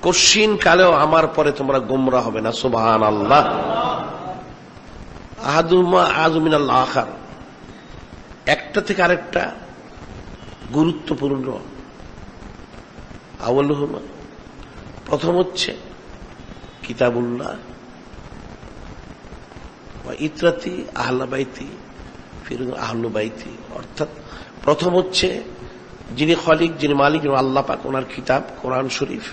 কশিন কালেও আমার পরে তোমরা গোমরা হবে না। সুবহানাল্লাহ। আহাদুমা আযু মিনাল আখার, একটা থেকে আরেকটা গুরুত্বপূর্ণ। আউয়ালুহুমা, প্রথম হচ্ছে কিতাবুল্লাহ ওয়া ইতরাতি আহলে বাইতি, ফির আহলু বাইতি, অর্থাৎ প্রথম হচ্ছে যিনি খালিক, যিনি মালিক, আল্লাহ পাক, ওনার কিতাব কোরআন শরীফ।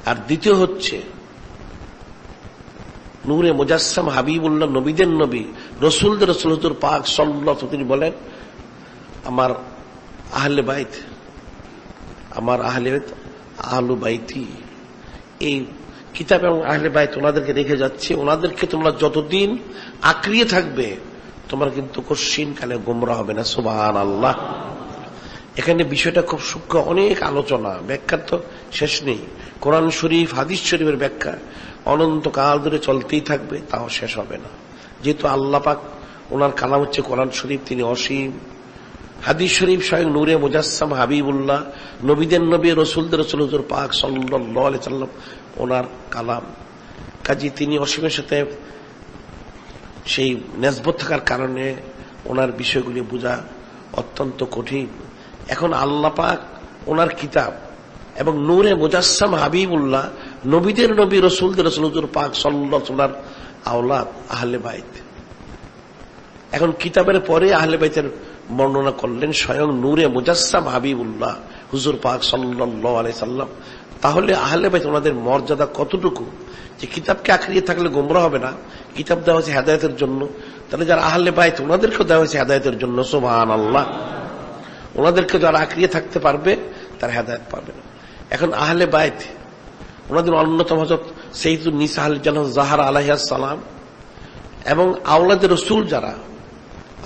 আর দ্বিতীয় হচ্ছে নূরে মুজাসসাম হাবিবুল্লাহ, নবীদের নবী, রাসূলদের রাসূল হুজুর পাক সাল্লাল্লাহু আলাইহি ওয়াসাল্লাম তিনি বলেন, আমার আহলে বাইত, আমার আহলে বাইত, আহলু বাইতি, এই কিতাব এবং আহলে বাইত ওনাদেরকে রেখে যাচ্ছে। ওনাদেরকে তোমরা যতদিন আঁকড়িয়ে থাকবে তোমরা কিন্তু কশিন কালে গোমরাহ হবে না। সুবহানাল্লাহ। এখানে বিষয়টা খুব সূক্ষ্ম, অনেক আলোচনা, ব্যাখ্যার তো শেষ নেই। কোরআন শরীফ, হাদিস শরীফের ব্যাখ্যা অনন্তকাল ধরে চলতেই থাকবে, তাও শেষ হবে না। যেহেতু আল্লাহ পাক, ওনার কালাম হচ্ছে কোরআন শরীফ, তিনি অসীম। হাদিস শরীফ স্বয়ং নূরে মুজাসসাম হাবিবুল্লাহ, নবীদের নবী, রাসূলদের রাসূল হুজুর পাক সাল্লাল্লাহু আলাইহি সাল্লাম ওনার কালাম। কাজী তিনি অসীমের সাথে সেই নেসবত থাকার কারণে ওনার বিষয়গুলি বোঝা অত্যন্ত কঠিন। এখন আল্লাহ পাক ওনার কিতাব এবং নূরে মুজাসসাম হাবিবুল্লাহ, নবীদের নবী, রাসূলদের রাসূল হুজুর পাক সাল্লাল্লাহু আলাইহি ওয়াসাল্লাম আওলাদ, আহলে বাইত, এখন কিতাবের পরে আহলে বাইতের বর্ণনা করলেন স্বয়ং নূরে মুজাসসাম হাবিবুল্লাহ হুজুর পাক সাল্লাল্লাহু আলাইহি সাল্লাম। তাহলে আহলে বাইত ওনাদের মর্যাদা কতটুকু, যে কিতাবকে আঁকড়িয়ে থাকলে গোমরা হবে না, কিতাব দেওয়া হয়েছে হেদায়েতের জন্য, তাহলে যারা আহলে বাইত ওনাদেরকেও দেওয়া হয়েছে হেদায়েতের জন্য। সুবহানাল্লাহ। ওনাদেরকে যারা আঁকড়িয়ে থাকতে পারবে তারা হেদায়েত পাবে না। এখন আহলে বাইত ওনাদের অন্যতম হযরত সাইয়্যিদুন নিসা আল জান্নাত যাহরা আলাইহিস সালাম এবং আওলাদে রাসূল যারা,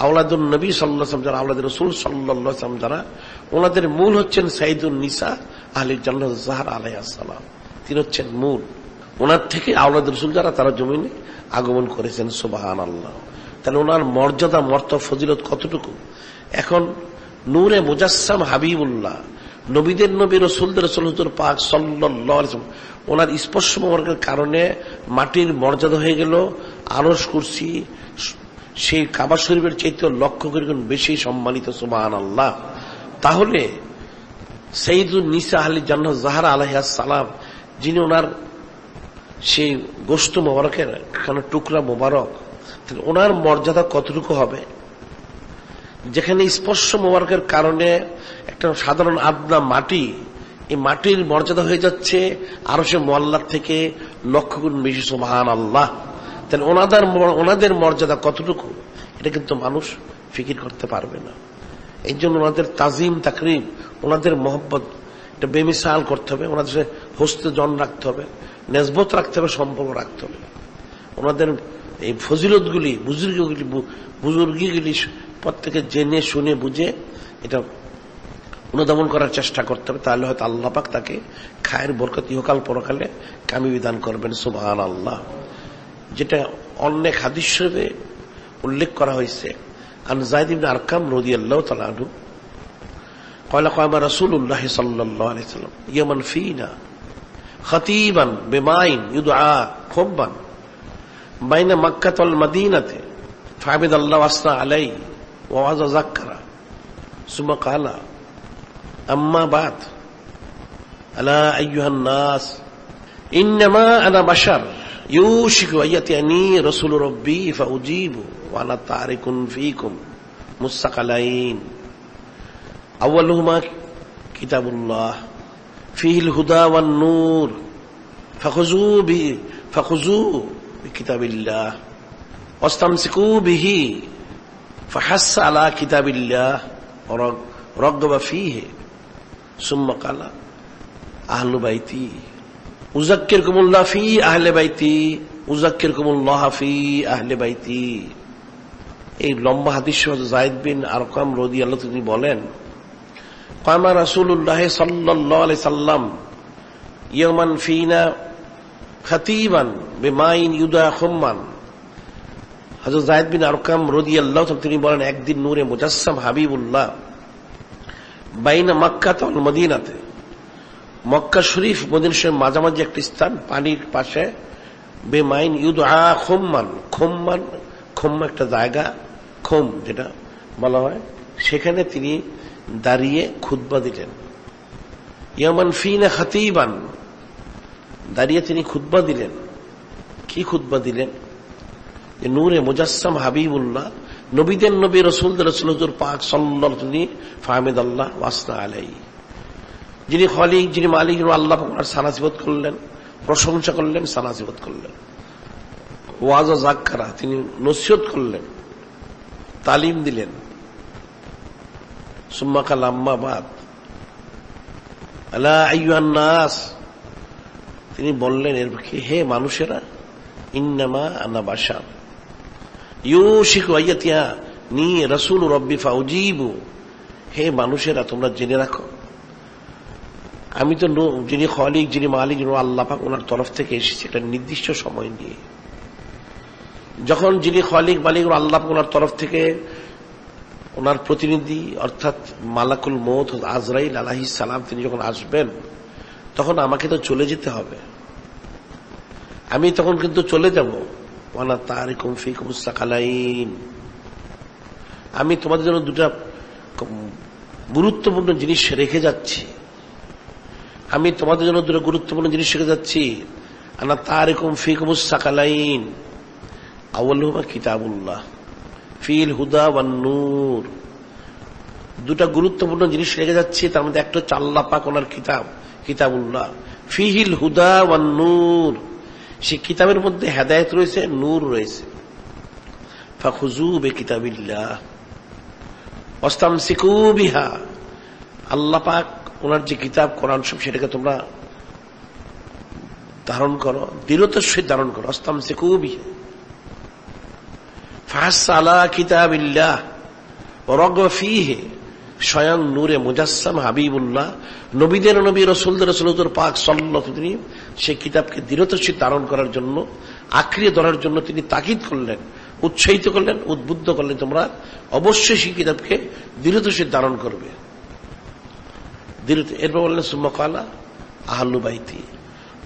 আওলাদুন নবী সাল্লাল্লাহু আলাইহি ওয়াসাল্লাম যারা, আওলাদে রাসূল সাল্লাল্লাহু আলাইহি ওয়াসাল্লাম যারা, ওনাদের মূল হচ্ছেন সাইয়্যিদুন নিসা আহলিল জান্নাত যাহরা আলাইহিস সালাম। তিনি হচ্ছেন মূল। ওনার থেকে আওলাদে রাসূল যারা তারা জমিনে আগমন করেছেন। সুবহানাল্লাহ। তাহলে ওনার মর্যাদা মর্তবা ফজিলত কতটুকু। এখন নূরে মুজাসসাম হাবিবুল্লাহ নবীদের নবী রাসূলদের রাসূল হুজুর পাক সাল্লাল্লাহু আলাইহি ওয়াসাল্লাম ওনার স্পর্শ মোবারকের কারণে মাটির মর্যাদা হয়ে গেল আরশ কুরসি সেই কাবা শরীফের চাইতে লক্ষ কোটি গুণ বেশি সম্মানিত। সুবহানাল্লাহ। তাহলে সাইয়্যিদুন নিসা আহলিল জান্নাত যাহরা আলাইহিস সালাম, যিনি ওনার সেই গোশত মোবারকের খানা টুকরা মোবারক, ওনার মর্যাদা কতটুকু হবে, যেখানে স্পর্শ মোবারকের কারণে একটা সাধারণ আদনা মাটি, এই মাটির মর্যাদা হয়ে যাচ্ছে আরশে মুআল্লার থেকে লক্ষ গুণ বেশি। সুবহানাল্লাহ। তাহলে ওনাদের মর্যাদা কতটুকু, এটা কিন্তু মানুষ ফিকির করতে পারবে না। এই জন্য ওনাদের তাজিম তাকরিম, ওনাদের মহব্বত এটা বেমিসাল করতে হবে। ওনাদের হস্তে জন রাখতে হবে, নেসবত রাখতে হবে, সম্পর্ক রাখতে হবে। ওনাদের এই ফজিলতগুলি বুজুর্গিগুলি প্রত্যেকে জেনে শুনে বুঝে এটা অনুধাবন করার চেষ্টা করতে হবে। তাহলে হয়তো আল্লাহ পাক তাকে খায়ের বরকত ইহকাল পরকালে কামিয়াবি দান করবেন। সুবহানাল্লাহ। যেটা অনেক হাদিস শরীফে উল্লেখ করা হয়েছে। আন যায়েদ ইবনে আরকাম রাদিয়াল্লাহু তাআলা আনহু قال قام رسول الله صلى الله عليه وسلم يوما فينا خطيبا بماء يدعى خبا بين مكة والمدينة فعبد الله واثنى عليه ووعظ ذكر ثم قال أما بعد ألا أيها الناس إنما أنا بشر يوشك أن يأتيني رسول ربي فأجيب وأنا تارك فيكم مستقلين أولهما كتاب الله فيه الهدى والنور فخذوا بكتاب الله واستمسكوا به فحث على كتاب الله ورغب فيه ثم قال أهل بيتي أذكركم الله في أهل بيتي أذكركم الله في أهل بيتي। এই লম্বা হাদিস যায়েদ বিন আরকাম রাদিয়াল্লাহু তিনি বলেন, قام رسول الله صلى الله عليه وسلم يوما فينا خطيبا بماء يدعى خما। হযরত যায়েদ বিন আরকাম রাদিয়াল্লাহু তাআলা তিনি বলেন, একদিন নূরে মুজাসসাম হাবিবুল্লাহ বাইনা মক্কা ওয়াল মদিনাতে, মক্কা শরীফ মদিনা শরীফের মাঝামাঝি একটি স্থান পানির পাশে, বেমাইন ইউদআ খুম্মান, খুম্মা একটা জায়গা, খুম যেটা বলা হয়, সেখানে তিনি দাঁড়িয়ে খুতবা দিলেন। ইয়ামান ফিনা খাতিবান, দাঁড়িয়ে তিনি খুতবা দিলেন। কি খুতবা দিলেন? যে নূরে মুজাসসাম হাবিবুল্লাহ নবীদের নবী রাসূলদের রাসূল হুজুর পাক সাল্লাল্লাহু আলাইহি ওয়াসাল্লাম ফাহমিদাল্লাহ ওয়াসনা আলাইহি, যিনি খালিক, যিনি মালিক, আল্লাহ পাক সানাসিবত করলেন, প্রশংসা করলেন, সানাসিবত করলেন। ওয়াজ ও যাকরা, তিনি নসিহত করলেন, তালিম দিলেন। সুম্মা কাল আম্মা বাদ আলা আইয়ুহান নাস, তিনি বললেন এর কি, হে মানুষেরা, ইন্নামা আনা বাশার ইউশিকু আইয়াতিয়ানি রাসূলু রাব্বি ফাউজিবু, হে মানুষেরা তোমরা জেনে রাখো আমি তো যিনি খালিক, যিনি মালিক, আল্লাহ পাক ওনার তরফ থেকে এসেছি একটা নির্দিষ্ট সময় নিয়ে। যখন যিনি খালিক মালিক আল্লাহ পাক ওনার তরফ থেকে ওনার প্রতিনিধি অর্থাৎ মালাকুল মউত আজরাইল আলাইহিস সালাম তিনি যখন আসবেন, তখন আমাকে তো চলে যেতে হবে। আমি তখন কিন্তু চলে যাব। ওয়ানা তারিকুম ফিকুম সাকালাইন, আমি তোমাদের জন্য দুটা গুরুত্বপূর্ণ জিনিস রেখে যাচ্ছি। আমি তোমাদের জন্য দুটো গুরুত্বপূর্ণ জিনিস রেখে যাচ্ছি। আনা তারিকুম ফিকুম সাকালাইন, আউয়ালুহুমা কিতাবুল্লাহ, ফিল হুদা ওয়ান নূর। দুটা গুরুত্বপূর্ণ জিনিস রেখে যাচ্ছে, তার মধ্যে একটা হচ্ছে আল্লাহ পাক ওনার কিতাব, কিতাবুল্লাহ। ফিহিল হুদা ওয়ান নূর, সেই কিতাবের মধ্যে হেদায়েত রয়েছে, নূর রয়েছে। ফাখুযু বিকিতাবিল্লাহ ওয়াস্তামসিকু বিহা, আল্লাহ পাক ওনার যে কিতাব কোরআন সব, সেটাকে তোমরা ধারণ করো, দৃঢ়তার সহিত ধারণ করো। ওয়াস্তামসিকু বিহা ফাহাসসা আলা কিতাবিল্লাহ ওয়া রাগবা ফীহি, স্বয়ং নূরে মুজাসসাম হাবিবুল্লাহ, নবীদের নবী, রাসূলদের রাসূল পাক সাল্লাল্লাহু আলাইহি ওয়াসাল্লাম সেই কিতাবকে দৃঢ়তার সহিত ধারণ করার জন্য, আঁকড়িয়ে ধরার জন্য তিনি তাকিদ করলেন, উৎসাহিত করলেন, উদ্বুদ্ধ করলেন, তোমরা অবশ্যই সেই কিতাবকে দৃঢ়তার সহিত ধারণ করবে। এরপর বললেন সুম্মা ক্বালা আহলু বাইতি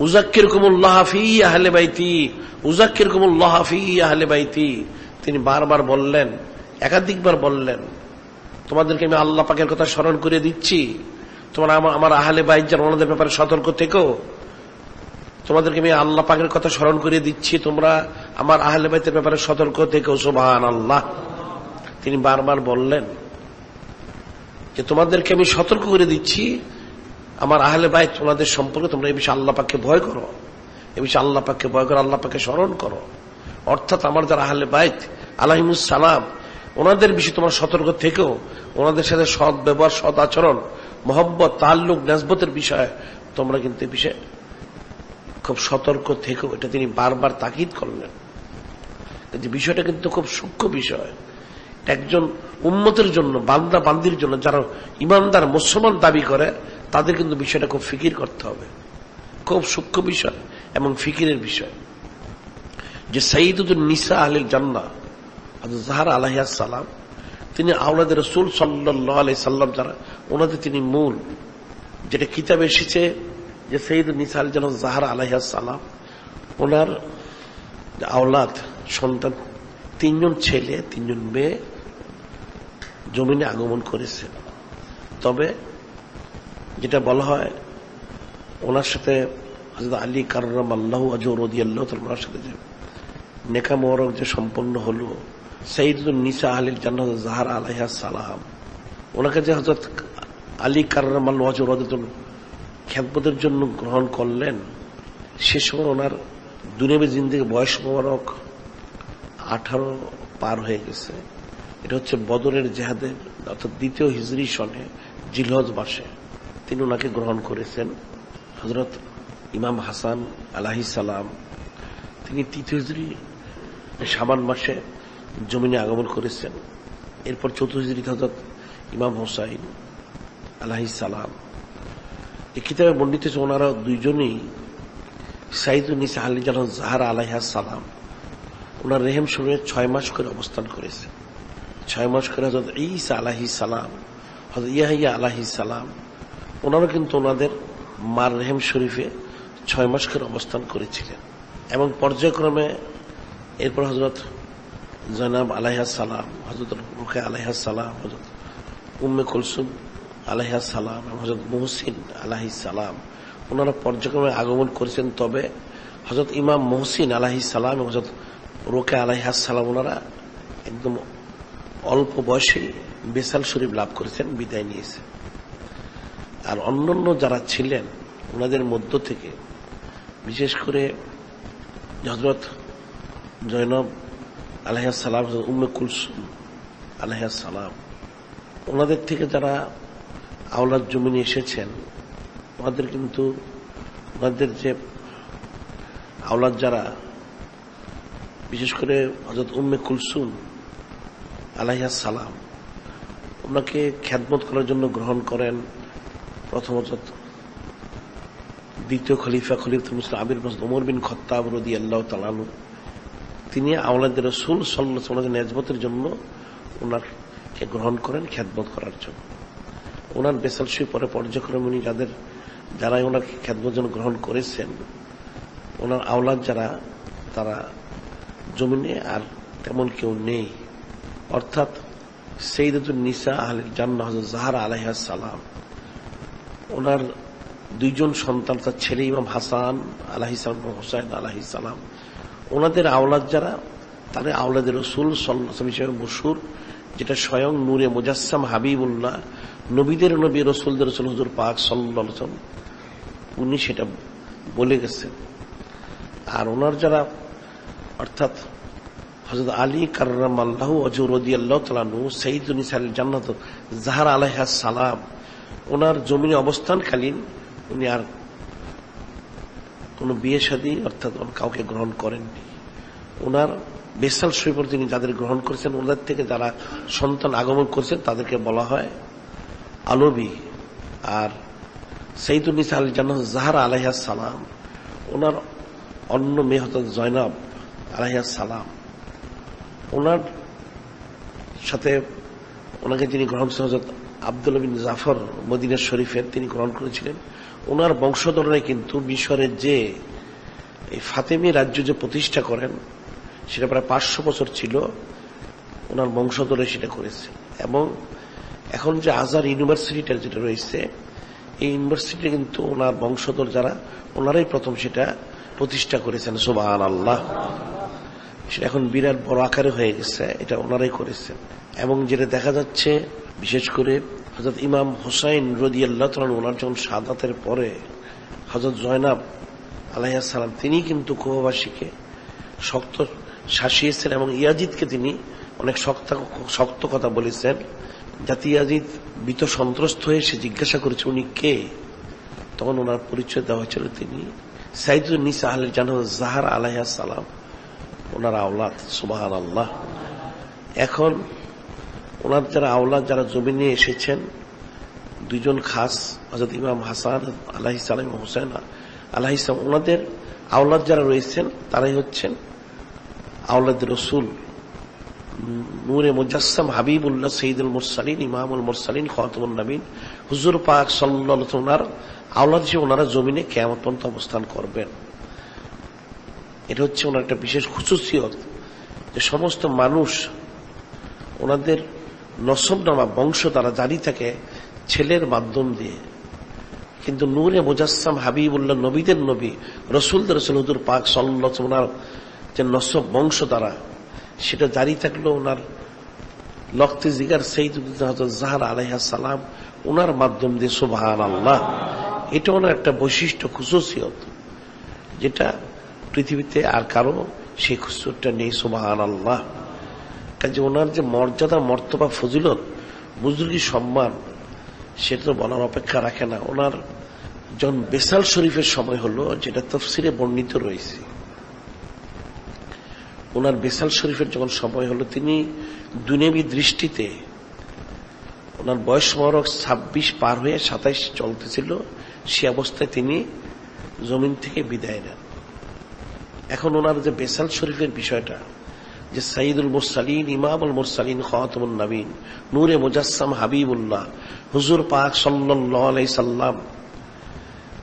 উযাক্কিরকুমুল্লাহ ফী আহলি বাইতি, উযাক্কিরকুমুল্লাহ ফী আহলি বাইতি। তিনি বারবার বললেন, একাধিকবার বললেন, তোমাদেরকে আমি আল্লাহ পাকের কথা স্মরণ করে দিচ্ছি, তোমরা আমার আহলে বাইত যারা, ওনাদের ব্যাপারে সতর্ক থেকো। তোমাদেরকে আমি আল্লাহ পাকের কথা স্মরণ করে দিচ্ছি, তোমরা আমার আহলে বাইতের ব্যাপারে সতর্ক থেকো। সুবহানাল্লাহ। তিনি বারবার বললেন যে তোমাদেরকে আমি সতর্ক করে দিচ্ছি, আমার আহলে বাইত তোমাদের সম্পর্কে তোমরা এই বিষয়ে আল্লাহ পাককে ভয় করো, এই বিষয়ে আল্লাহ পাককে ভয় করো, আল্লাহ পাককে স্মরণ করো। অর্থাৎ আমার যারা আহলে বাইত আলাইহিমুস সালাম, ওনাদের বিষয়ে তোমরা সতর্ক থেকেও, ওনাদের সাথে সৎ ব্যবহার, সৎ আচরণ, মহব্বত, তাল্লুক, নেসবতের বিষয়ে তোমরা কিন্তু এই বিষয়ে খুব সতর্ক থেকেও। এটা তিনি বারবার তাকিদ করলেন। যে বিষয়টা কিন্তু খুব সূক্ষ্ম বিষয়, একজন উম্মতের জন্য, বান্দা বান্দির জন্য, যারা ইমানদার মুসলমান দাবি করে, তাদের কিন্তু বিষয়টা খুব ফিকির করতে হবে। খুব সূক্ষ্ম বিষয় এবং ফিকিরের বিষয়। যে সাইয়্যিদুন নিসা আহলিল জান্নাহ হযরত যাহরা আলাইহিস সালাম, তিনি আওলাদে রাসূল সাল্লাল্লাহু আলাইহি সাল্লাম যারা, ওনাদের তিনি মূল। যেটা কিতাবে এসেছে যে সাইয়্যিদুন নিসা আহলিল জান্নাহ যাহরা আলাইহিস সালাম, ওনার আওলাদ সন্তান 3 জন ছেলে 3 জন মেয়ে জমিনে আগমন করেছেন। তবে যেটা বলা হয়, ওনার সাথে হযরত আলী কাররামাল্লাহু ওয়াজহু রাদিয়াল্লাহু তাআলা ওনার সাথে যে নেকা মোবারক যে সম্পন্ন হলো, সাইয়্যিদুন নিসা আহলিল জান্নাহ যাহরা আলাইহিস সালাম, ওনাকে যে হযরত আলী কাররামাল্লাহু ওয়াজহু রাদিয়াল্লাহু খেদমতের জন্য গ্রহণ করলেন, সে সময় ওনার দুনিয়াবী জিন্দেগি বয়স মোবারক 18 পার হয়ে গেছে। এটা হচ্ছে বদরের জেহাদের অর্থাৎ 2য় হিজরি সনে জিলহজ মাসে তিনি ওনাকে গ্রহণ করেছেন। হযরত ইমাম হাসান আলাইহিস সালাম তিনি 3য় হিজরি শাবান মাসে জমিনে আগমন করেছেন। এরপর 4th হিজরিতে হযরত ইমাম হুসাইন আলাইহিস সালাম। এই কিতাবে বর্ণিত হয়েছে ওনারা দুইজনই সাইয়্যিদুন নিসা আহলিল জান্নাহ যাহরা আলাইহিস সালাম, ওনার রেহেম শরীরে 6 মাস করে অবস্থান করেছে। 6 মাস করে হযরত ঈসা আলাইহিস সালাম, হযরত ইয়াহইয়া আলাইহিস সালাম, ওনারা কিন্তু ওনাদের মার রেহেম শরীফে 6 মাস করে অবস্থান করেছিলেন। এবং পর্যায়ক্রমে এরপর হযরত জয়নাব আলাইহিস সালাম, হযরত রুকায়া আলাইহিস সালাম, হযরত উম্মে কুলসুম আলাইহিস সালাম এবং হযরত মুহসিন আলাইহিস সালাম, ওনারা পর্যায়ক্রমে আগমন করেছেন। তবে হযরত ইমাম মুহসিন আলাইহিস সালাম এবং হযরত রুকায়া আলাইহিস সালাম ওনারা একদম অল্প বয়সে বেসাল শরীফ লাভ করেছেন, বিদায় নিয়েছে। আর অন্যান্য যারা ছিলেন ওনাদের মধ্য থেকে বিশেষ করে হযরত জয়নব আলাইহিস সালাম, উম্মে কুলসুম আলাইহিস সালাম, ওনাদের থেকে যারা আওলাদ জমিনে এসেছেন, ওনাদের কিন্তু ওনাদের যে আওলাদ যারা, বিশেষ করে হযরত উম্মে কুলসুম আলাইহিস সালাম, ওনাকে খেদমত করার জন্য গ্রহণ করেন প্রথমত 2য় খলিফাতুল মুসলিম আমির ওমর বিন খাত্তাব রাদিয়াল্লাহু তাআলা আনহু। তিনি আওলাদে রাসূল সাল্লাল্লাহু আলাইহি ওয়াসাল্লামের নেজবতের জন্য ওনাকে গ্রহণ করেন খেদমত করার জন্য। ওনার বেসাল শরীফ পরে পর্যায়ক্রমে উনি যারা ওনাকে খেদমতের জন্য গ্রহণ করেছেন, ওনার আওলাদ যারা, তারা জমিনে আর তেমন কেউ নেই। অর্থাৎ সাইয়্যিদাতুন নিসা আহলিল জান্নাহ হযরত যাহরা আলাইহিস সালাম, ওনার 2 জন সন্তান, তার ছেলে ইমাম হাসান আলাইহিস সালাম এবং হুসাইন আলাইহিস সালাম, ওনাদের আওলাদ যারা তার আওলাদে রসুল সাল্লাল্লাহু আলাইহি ওয়াসাল্লাম হিসেবে মশহুর, যেটা স্বয়ং নূরে মুজাসসাম হাবিবুল্লাহ, নবীদের নবী রসুলদের রসুল হুজুর পাক সাল্লাল্লাহু আলাইহি ওয়াসাল্লাম উনি সেটা বলে গেছেন। আর ওনার যারা অর্থাৎ হযরত আলী কাররামাল্লাহু ওয়াজহু রাদিয়াল্লাহু তাআলা আনহু সাইয়্যিদুন নিসাইল জান্নাত যাহরা আলাইহা সালাম, ওনার জমিনে অবস্থানকালীন উনি আর কোন বিয়ে শাদী অর্থাৎ কাউকে গ্রহণ করেননি। ওনার বেসাল শরীফের তিনি যাদের গ্রহণ করেছেন, ওনাদের থেকে যারা সন্তান আগমন করেছেন তাদেরকে বলা হয় আলবী। আর সাইয়্যিদুন নিসা আল জান্নাত যাহরা আলাইহা সালাম, ওনার অন্য মেয়ে হযরত জয়নাব আলাইহা সালাম, ওনার সাথে ওনাকে যিনি গ্রহণ করেছেন হযরত আব্দুল্লাহ বিন জাফর মদিনা শরীফের, তিনি গ্রহণ করেছিলেন। ওনার বংশধররাই কিন্তু মিশরের যে এই ফাতেমি রাজ্য যে প্রতিষ্ঠা করেন, সেটা প্রায় 500 বছর ছিল, ওনার বংশধরে সেটা করেছে। এবং এখন যে আজহার ইউনিভার্সিটিটা যেটা রয়েছে, এই ইউনিভার্সিটি কিন্তু ওনার বংশধর যারা, ওনারাই প্রথম সেটা প্রতিষ্ঠা করেছেন। সুবহানাল্লাহ। সেটা এখন বিরাট বড় আকারে হয়ে গেছে, এটা ওনারাই করেছেন। এবং যেটা দেখা যাচ্ছে, বিশেষ করে হযরত ইমাম হুসাইন রাদিয়াল্লাহু তাআলা ওনার যখন শাহাদাতের পরে হযরত জয়নাব আলাইহিস সালাম তিনি কিন্তু কুফাবাসীকে শক্ত শাসিয়েছেন এবং ইয়াজিদকে তিনি অনেক শক্ত কথা বলেছেন, যাতে ইয়াজিদ ভীত সন্ত্রস্ত হয়ে সে জিজ্ঞাসা করেছে উনি কে। তখন ওনার পরিচয় দেওয়া হয়েছিল তিনি সাইয়্যিদুন নিসা আল জান্নাত যাহরা আলাইহা সালাম, ওনার আওলাদ। সুবহানাল্লাহ। এখন ওনার যারা আওলাদ যারা জমিনে এসেছেন, দুইজন খাস হযরত ইমাম হাসান আলাইহিস সালাম এবং হুসাইন আলাইহিস সালাম, ওনাদের আওলাদ যারা রয়েছেন তারাই হচ্ছেন আওলাদ রসুল নূরে মুজাসসাম হাবিবুল্লাহ সাইয়্যিদুল মুরসালিন ইমামুল মুরসালিন খাতামুন নবীন হুজুর পাক সাল্লাল্লাহু আলাইহি ওয়াসাল্লাম, ওনার আওলাদ হিসেবে ওনারা জমিনে কিয়ামত পর্যন্ত অবস্থান করবেন। এটা হচ্ছে ওনার একটা বিশেষ খুসুসিয়ত যে সমস্ত মানুষ ওনাদের নসবনামা বংশ তারা জারি থাকে ছেলের মাধ্যম দিয়ে, কিন্তু নূরে মুজাসসাম হাবিবুল্লাহ নবীদের নবী রসুলদের রসুল হুজুর পাক সাল্লাল্লাহু আলাইহি ওয়াসাল্লাম, ওনার যে নসব বংশ তারা সেটা জারি থাকলো ওনার লক্তে জিগার সাইয়্যিদুনা হযরত যাহরা আলাইহা সালাম, ওনার মাধ্যম দিয়ে। সুবহানাল্লাহ। এটা ওনার একটা বৈশিষ্ট্য খুসুসিয়ত, যেটা পৃথিবীতে আর কারো সেই খুসুসিয়তটা নেই। সুবহানাল্লাহ। কাজে ওনার যে মর্যাদা মর্তবা ফজিলত বুজুর্গি সম্মান, সেটা তো বলার অপেক্ষা রাখে না। ওনার যখন বেসাল শরীফের সময় হলো, যেটা তাফসিরে বর্ণিত রয়েছে, ওনার বেসাল শরীফের যখন সময় হলো, তিনি দুনিয়াবী দৃষ্টিতে ওনার বয়স মরক 26 পার হয়ে 27 চলতেছিল, সে অবস্থায় তিনি জমিন থেকে বিদায় নেন। এখন ওনার যে বেসাল শরীফের বিষয়টা, যে সাইয়্যিদুল মুরসালিন ইমামুল মুরসালিন খাতামুন নবীন নূরে মুজাসসাম হাবিবুল্লাহ হুজুর পাক সাল্লাল্লাহু আলাইহি সাল্লাম,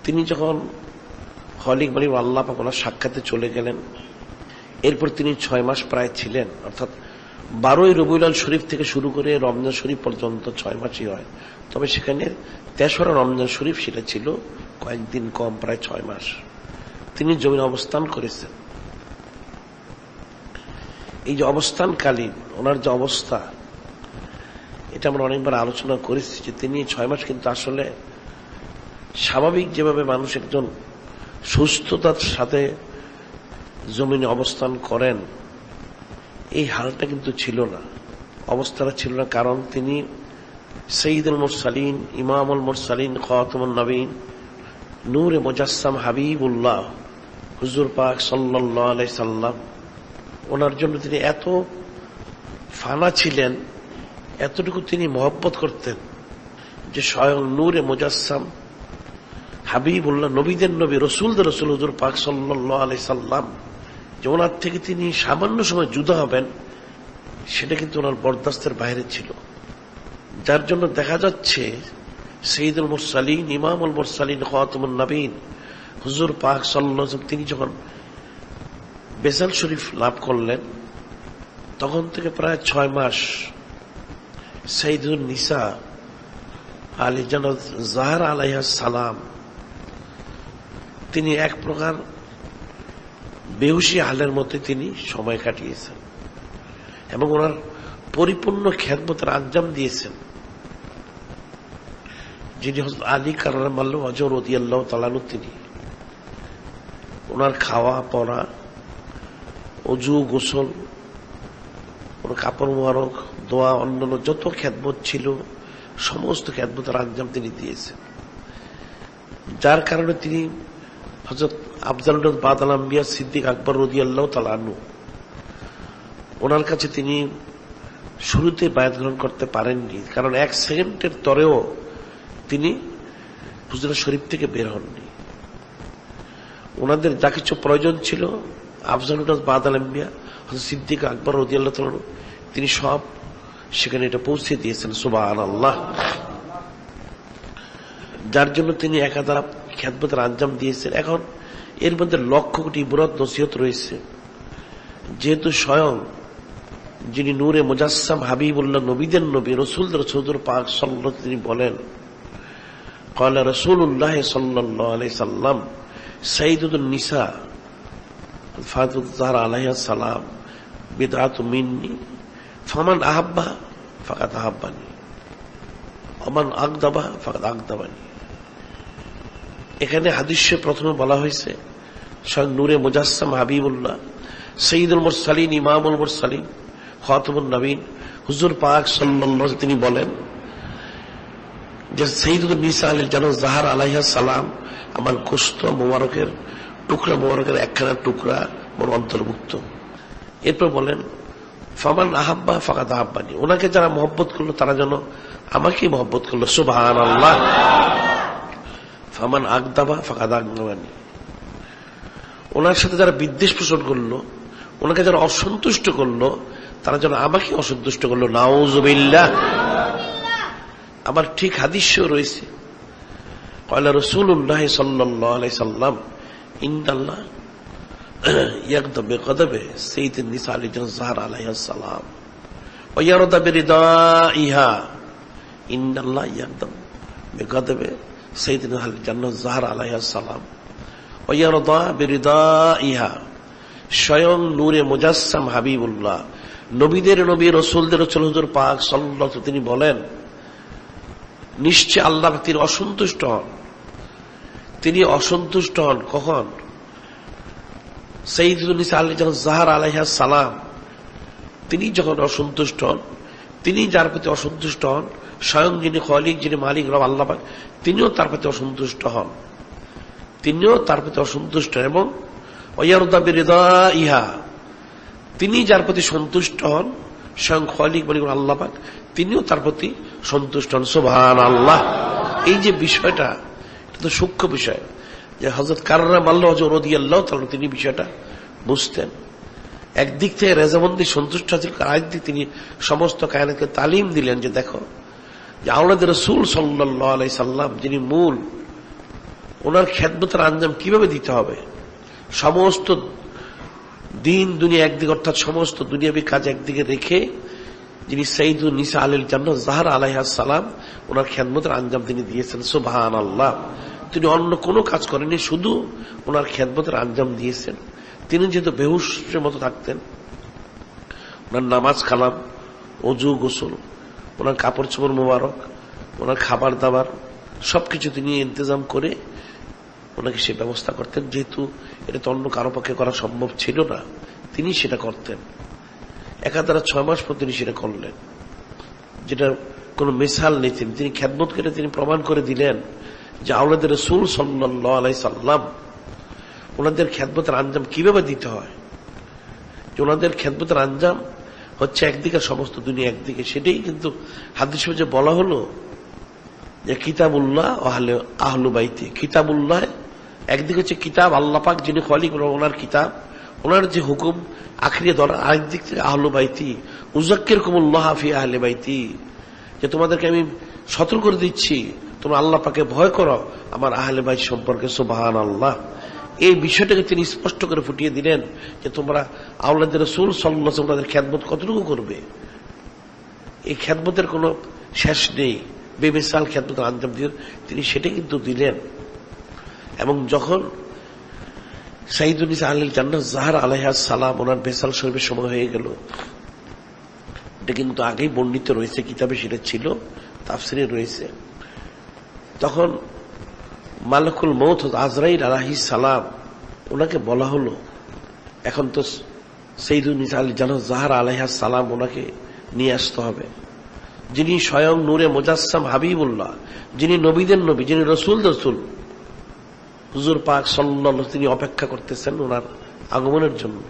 তিনি যখন খলিক মালিক আল্লাহ পাক ওনার সাক্ষাতে চলে গেলেন, এরপর তিনি 6 মাস প্রায় ছিলেন। অর্থাৎ 12ই রবিউল আউয়াল শরীফ থেকে শুরু করে রমজান শরীফ পর্যন্ত 6 মাসই হয়, তবে সেখানে তেসরা রমজান শরীফ সেটা ছিল কয়েকদিন কম, প্রায় 6 মাস তিনি জমিনে অবস্থান করেছেন। এই যে অবস্থানকালীন ওনার যে অবস্থা, এটা আমরা অনেকবার আলোচনা করেছি যে তিনি 6 মাস কিন্তু আসলে স্বাভাবিক যেভাবে মানুষ একজন সুস্থতার সাথে জমিনে অবস্থান করেন, এই হালটা কিন্তু ছিল না, অবস্থাটা ছিল না। কারণ তিনি সাইয়্যিদুল মুরসালিন ইমামুল মুরসালিন খাতামুন নবীন নূরে মুজাসসাম হাবিবুল্লাহ হুজুর পাক সাল্লাল্লাহু আলাইহি সাল্লাম, ওনার জন্য তিনি এত ফানা ছিলেন, এতটুকু তিনি মহব্বত করতেন যে স্বয়ং নূরে মুজাসসাম হাবিবুল্লাহ নবীদের নবী রসুলদের রসুল হুজুর পাক সাল্লাল্লাহু আলাইহি সাল্লাম, যে ওনার থেকে তিনি সামান্য সময় জুদা হবেন, সেটা কিন্তু ওনার বরদাস্তের বাইরে ছিল। যার জন্য দেখা যাচ্ছে সাইয়্যিদুল মুরসালিন ইমামুল মুরসালিন খাতামুন নবীন হুজুর পাক সাল্লাল্লাহু আলাইহি সাল্লাম, তিনি যখন বেসাল শরীফ লাভ করলেন, তখন থেকে প্রায় 6 মাস সাইয়্যিদুন নিসা আলী জান্নাত যাহরা আলাইহা সালাম, তিনি এক প্রকার বেহুশি হালের মধ্যে তিনি সময় কাটিয়েছেন। এবং ওনার পরিপূর্ণ খেদমতের আঞ্জাম দিয়েছেন যিনি হযরত আলী কাররামাল্লাহু ওয়াজহু রাদিয়াল্লাহু তাআলা আনহু। তিনি ওনার খাওয়া পরা, অজু গোসল, ওনার কাপড় মোবারক, দোয়া, অন্যান্য যত খেদমত ছিল সমস্ত খেদমতের আঞ্জাম তিনি দিয়েছেন, যার কারণে তিনি হযরত আফজালুল বাদাল আম্বিয়া সিদ্দিক আকবর রাদিয়াল্লাহু তাআলা আনহু ওনার কাছে তিনি শুরুতে বায়াত গ্রহণ করতে পারেননি, কারণ 1 সেকেন্ডের তরেও তিনি হুজরা শরীফ থেকে বের হননি। ওনাদের যা কিছু প্রয়োজন ছিল আফজালুল বাদাল আম্বিয়া হযরত সিদ্দিক আকবর রাদিয়াল্লাহু তাআলা আনহু তিনি সব সেখানে এটা পৌঁছে দিয়েছেন। সুবহানাল্লাহ। যার জন্য তিনি একাধারে খেদমতের আঞ্জাম দিয়েছেন। এখন এর মধ্যে লক্ষ কোটি ইবরত নসিহত রয়েছে, যেহেতু স্বয়ং যিনি নূরে মুজাসসাম হাবিবুল্লাহ, নবীদের নবী, রাসূলদের রাসূল পাক সাল্লাল্লাহু তিনি বলেন, قال رسول الله صلى الله عليه وسلم سيدة النساء فاطمة الزهراء عليها السلام بدعة مني فمن أحبها فقد أحبني ومن أغضبها فقد أغضبني। এখানে হাদিসে প্রথমে বলা হয়েছে স্বয়ং নূরে মুজাসসাম হাবিবুল্লাহ, সৈয়দুল মুরসালিন, ইমামুল মুরসালিন, খাতামুন নবীন হুজুর পাক সাল্লাল্লাহু আলাইহি তিনি বলেন যে সৈয়দুন নিসা আল জান্নাত জাহরা আলাইহা সালাম আমার গোশত মোবারকের টুকরা, মোবারকের একখানা টুকরা মোর অন্তর্ভুক্ত। এরপর বলেন ফামান আহাব্বা ফাকাদ আহাব্বানি, ওনাকে যারা মহব্বত করলো তারা যেন আমাকে মহব্বত করলো। সুবহানাল্লাহ। ফামান আগদাবা ফাকাদ আগদাবানি, ওনার সাথে যারা বিদ্বেষ পোষণ করলো, ওনাকে যারা অসন্তুষ্ট করলো তারা যেন আমাকে অসন্তুষ্ট করলো। নাউযুবিল্লাহ। আবার ঠিক হাদিসেও রয়েছে قال رسول الله صلى الله عليه وسلم ان الله يغضب بغضب سيد النساء الزهراء عليها السلام ويرضى برضائها ان الله يغضب بغضب سيد النساء الزهراء عليها السلام ويرضى برضائها। স্বয়ং নূরে মুজাসসাম হাবিবুল্লাহ, নবীদের নবী, রাসূলদের রাসূল হুজুর পাক সাল্লাল্লাহু আলাইহি তিনি বলেন নিশ্চয় আল্লাহ তিনি অসন্তুষ্ট হন। তিনি অসন্তুষ্ট হন কখন? সাইয়্যিদুন নিসা আল-জাহরা আলাইহা সালাম তিনি যখন অসন্তুষ্ট হন, তিনি যার প্রতি অসন্তুষ্ট হন, স্বয়ং যিনি খালিক, যিনি মালিক রব আল্লাহ পাক, তিনিও তার প্রতি অসন্তুষ্ট হন, তিনিও তার প্রতি অসন্তুষ্ট। এবং ওয়ায়ারদা বিরিদাইহা, তিনি যার প্রতি সন্তুষ্ট হন, স্বয়ং খালিক মালিক আল্লাহ পাক, তিনিও তার প্রতি সন্তুষ্ট হন। সুবহানাল্লাহ। এই যে বিষয়টা, এটা তো সূক্ষ্ম বিষয়, যে হযরত কাররামাল্লাহু ওয়াজহু রাদিয়াল্লাহু তাআলা তিনি বিষয়টা বুঝতেন। একদিক থেকে রেজামন্দি সন্তুষ্ট ছিল, আরেকদিক তিনি সমস্ত কায়নাতকে তালিম দিলেন যে দেখো যে আওলাদ রাসূল সাল্লাল্লাহু আলাইহি সাল্লাম যিনি মূল, ওনার খেদমতের আঞ্জাম কিভাবে দিতে হবে। সমস্ত দিন দুনিয়া একদিকে, অর্থাৎ সমস্ত দুনিয়াবী কাজ একদিকে রেখে যিনি সাইয়্যিদুন নিসা আল জান্নাত জাহরা আলাইহা সালাম, ওনার খেদমতের আঞ্জাম তিনি দিয়েছেন। সুবহানাল্লাহ। তিনি অন্য কোনো কাজ করেননি, শুধু ওনার খেদমতের আঞ্জাম দিয়েছেন। তিনি যেহেতু বেহুশের মতো থাকতেন, ওনার নামাজ কালাম, অজু গোসল, ওনার কাপড় চোপড় মোবারক, ওনার খাবার দাবার সবকিছু তিনি ইন্তজাম করে ওনাকে সে ব্যবস্থা করতেন। যেহেতু এটা তো অন্য কারো পক্ষে করা সম্ভব ছিল না, তিনি সেটা করতেন। একাধারে 6 মাস পর তিনি সেটা করলেন, যেটা কোনো মিসাল নেই। তিনি খেদমত করে তিনি প্রমাণ করে দিলেন যে আওলাদ রাসূল সাল্লাল্লাহু আলাইহি সাল্লাম ওনাদের খেদমতের আঞ্জাম কিভাবে দিতে হয়। যে ওনাদের খেদমতের আঞ্জাম হচ্ছে একদিকে সমস্ত দুনিয়া একদিকে, সেটাই কিন্তু হাদিসে যে বলা হলো যে কিতাবুল্লাহ আহলু বাইতি। কিতাবুল্লাহ একদিকে হচ্ছে কিতাব আল্লাহ পাক যিনি খালিক, ওনার কিতাব, ওনার যে হুকুম আখরিয়ে ধরা। আরেকদিক থেকে আহলু বাইতি, উযাক্কিরকুমুল্লাহ ফি আহলি বাইতি, যে তোমাদেরকে আমি সতর্ক করে দিচ্ছি তোমরা আল্লাহ পাকে ভয় করো আমার আহলে বাইত সম্পর্কে। সুবহানাল্লাহ। এই বিষয়টাকে তিনি স্পষ্ট করে ফুটিয়ে দিলেন যে তোমরা আওলাদ রাসূল সাল্লাল্লাহু আলাইহি ওয়াসাল্লামের খেদমত কতটুকু করবে। এই খেদমতের কোনো শেষ নেই। বেমিসাল খেদমতের আঞ্জাম দিয়ে তিনি সেটা কিন্তু দিলেন। এবং যখন সাইয়্যিদুন নিসা আল জান্নাত জাহরা আলাইহা সালাম ওনার বেসাল শরীফের সময় হয়ে গেল, এটা কিন্তু আগেই বর্ণিত রয়েছে কিতাবে, সেটা ছিল তাফসিরে রয়েছে। তখন মালাকুল মউত আজরাইল আলাইহিস সালাম, ওনাকে বলা হলো এখন তো সাইয়্যিদুন নিসা আল জান্নাত যাহরা আলাইহাস সালাম ওনাকে নিয়ে আসতে হবে, যিনি স্বয়ং নূরে মুজাসসাম হাবিবুল্লাহ, যিনি নবীদের নবী, যিনি রসুলদের রসুল, হুজুর পাক সাল্লাল্লাহু আলাইহি তিনি অপেক্ষা করতেছেন ওনার আগমনের জন্য।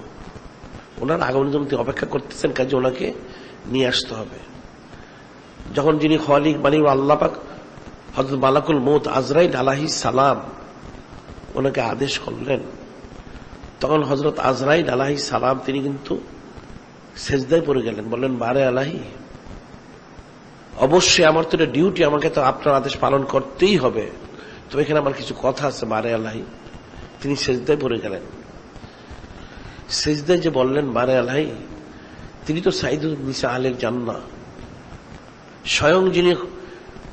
ওনার আগমনের জন্য তিনি অপেক্ষা করতেছেন, কাজে ওনাকে নিয়ে আসতে হবে। যখন যিনি খালিক মালিক আল্লাহ পাক হযরত মালাকুল মউত আজরাইল আলাইহিস সালাম ওনাকে আদেশ করলেন, তখন হযরত আজরাইল আলাইহিস সালাম তিনি কিন্তু সেজদায় পড়ে গেলেন, বললেন বারে আলাহি, অবশ্যই আমার তো এটা ডিউটি, আমাকে তো আপনার আদেশ পালন করতেই হবে, তবে এখানে আমার কিছু কথা আছে বারে আলাহি। তিনি সেজদায় পড়ে গেলেন। সেজদায় যে বললেন বারে আলাহি, তিনি তো সাইয়্যিদুন নিসা আহলিল জান্নাহ, স্বয়ং যিনি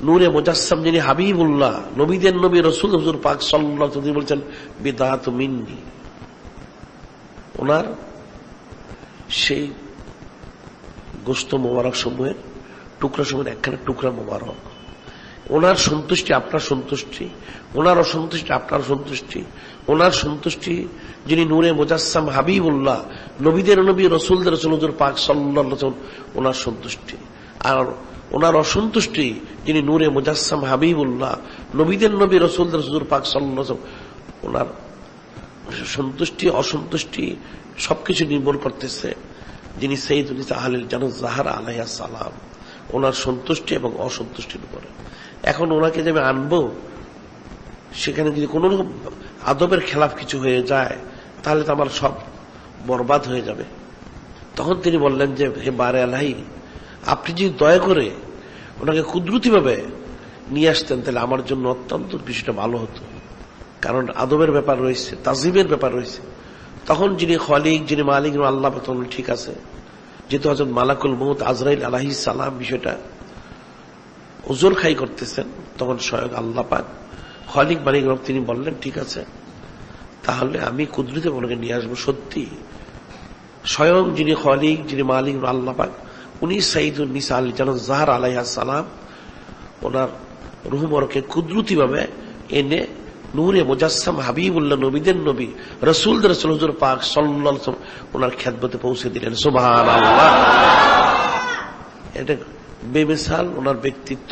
নূরে মুজাসসাম, যিনি হাবিবুল্লাহ, নবীদের নবী, রসুল হুজুর পাক সাল্লাল্লাহু আলাইহি ওয়াসাল্লাম বলছেন বিদাতু মিন্নি, ওনার সেই গোশত মোবারক সমূহের টুকরা সমূহের একখানে টুকরা মোবারক, ওনার সন্তুষ্টি আপনার সন্তুষ্টি, ওনার অসন্তুষ্টি আপনার সন্তুষ্টি, ওনার সন্তুষ্টি যিনি নূরে মুজাসসাম হাবিবুল্লাহ, নবীদের নবী, রসুলদের রসুল হুজুর পাক সাল্লাল্লাহু আলাইহি ওয়াসাল্লাম ওনার সন্তুষ্টি, আর ওনার অসন্তুষ্টি যিনি নূরে মুজাসসাম হাবিবুল্লাহ, নবীদের নবী, রসুলদের হুজুর পাক সাল্লাল্লাহু আলাইহি ওয়াসাল্লাম ওনার সন্তুষ্টি অসন্তুষ্টি সবকিছু নির্ভর করতেছে যিনি সাইয়্যিদুন নিসা আহলিল জান্নাত যাহরা আলাইহাস সালাম, ওনার সন্তুষ্টি এবং অসন্তুষ্টির উপরে। এখন ওনাকে যে আমি আনবো, সেখানে যদি কোন রকম আদবের খেলাফ কিছু হয়ে যায় তাহলে তো আমার সব বরবাদ হয়ে যাবে। তখন তিনি বললেন যে হে বারে আলাহি, আপনি যদি দয়া করে ওনাকে কুদরতিভাবে নিয়ে আসতেন তাহলে আমার জন্য অত্যন্ত বিষয়টা ভালো হতো, কারণ আদবের ব্যাপার রয়েছে, তাজিমের ব্যাপার রয়েছে। তখন যিনি খালিক, যিনি মালিক আল্লাহ, ঠিক আছে, যেহেতু হযরত মালাকুল মউত আজরাইল আলাইহিস সালাম বিষয়টা ওজোর খাই করতেছেন, তখন স্বয়ং আল্লাহ পাক খালিক মালিক রব তিনি বললেন ঠিক আছে, তাহলে আমি কুদরতে ওনাকে নিয়ে আসবো। সত্যি স্বয়ং যিনি খালিক, যিনি মালিক আল্লাহ পাক, উনি সাইয়্যিদুন নিসা আল জান্নাত যাহরা আলাইহাস সালাম ওনার রূহ মুবারককে কুদরতিভাবে এনে নূরে মুজাসসাম হাবিবুল্লাহ, নবীদের নবী, রসুলদের রসুল হুজুর পাক সাল্লাল্লাহু আলাইহি ওয়াসাল্লাম ওনার খেদমতে পৌঁছে দিলেন। সুবহানাল্লাহ। এটা বেমিসাল ওনার ব্যক্তিত্ব,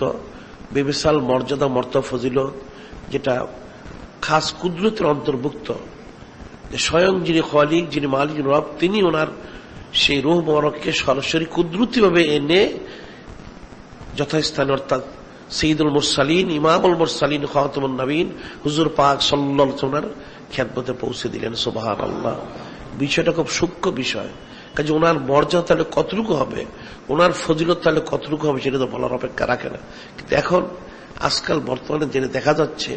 বেমিসাল মর্যাদা, মর্তবা, ফজিলত, যেটা খাস কুদরতের অন্তর্ভুক্ত। স্বয়ং যিনি খালিক, যিনি মালিক রব, তিনি ওনার সেই রূহ মুবারককে সরাসরি কুদরতিভাবে এনে যথাস্থানে, অর্থাৎ সাইয়্যিদুল মুরসালিন, ইমামুল মুরসালিন, খাতামুন নবীন হুজুর পাক সাল্লাল্লাহু আলাইহি ওয়াসাল্লামের খেদমতে পৌঁছে দিলেন। সুবহানাল্লাহ। বিষয়টা খুব সূক্ষ্ম বিষয়, কাজে ওনার মর্যাদা তাহলে কতটুকু হবে, ওনার ফজিলত তাহলে কতটুকু হবে সেটা তো বলার অপেক্ষা রাখে না। কিন্তু এখন আজকাল বর্তমানে যেটা দেখা যাচ্ছে,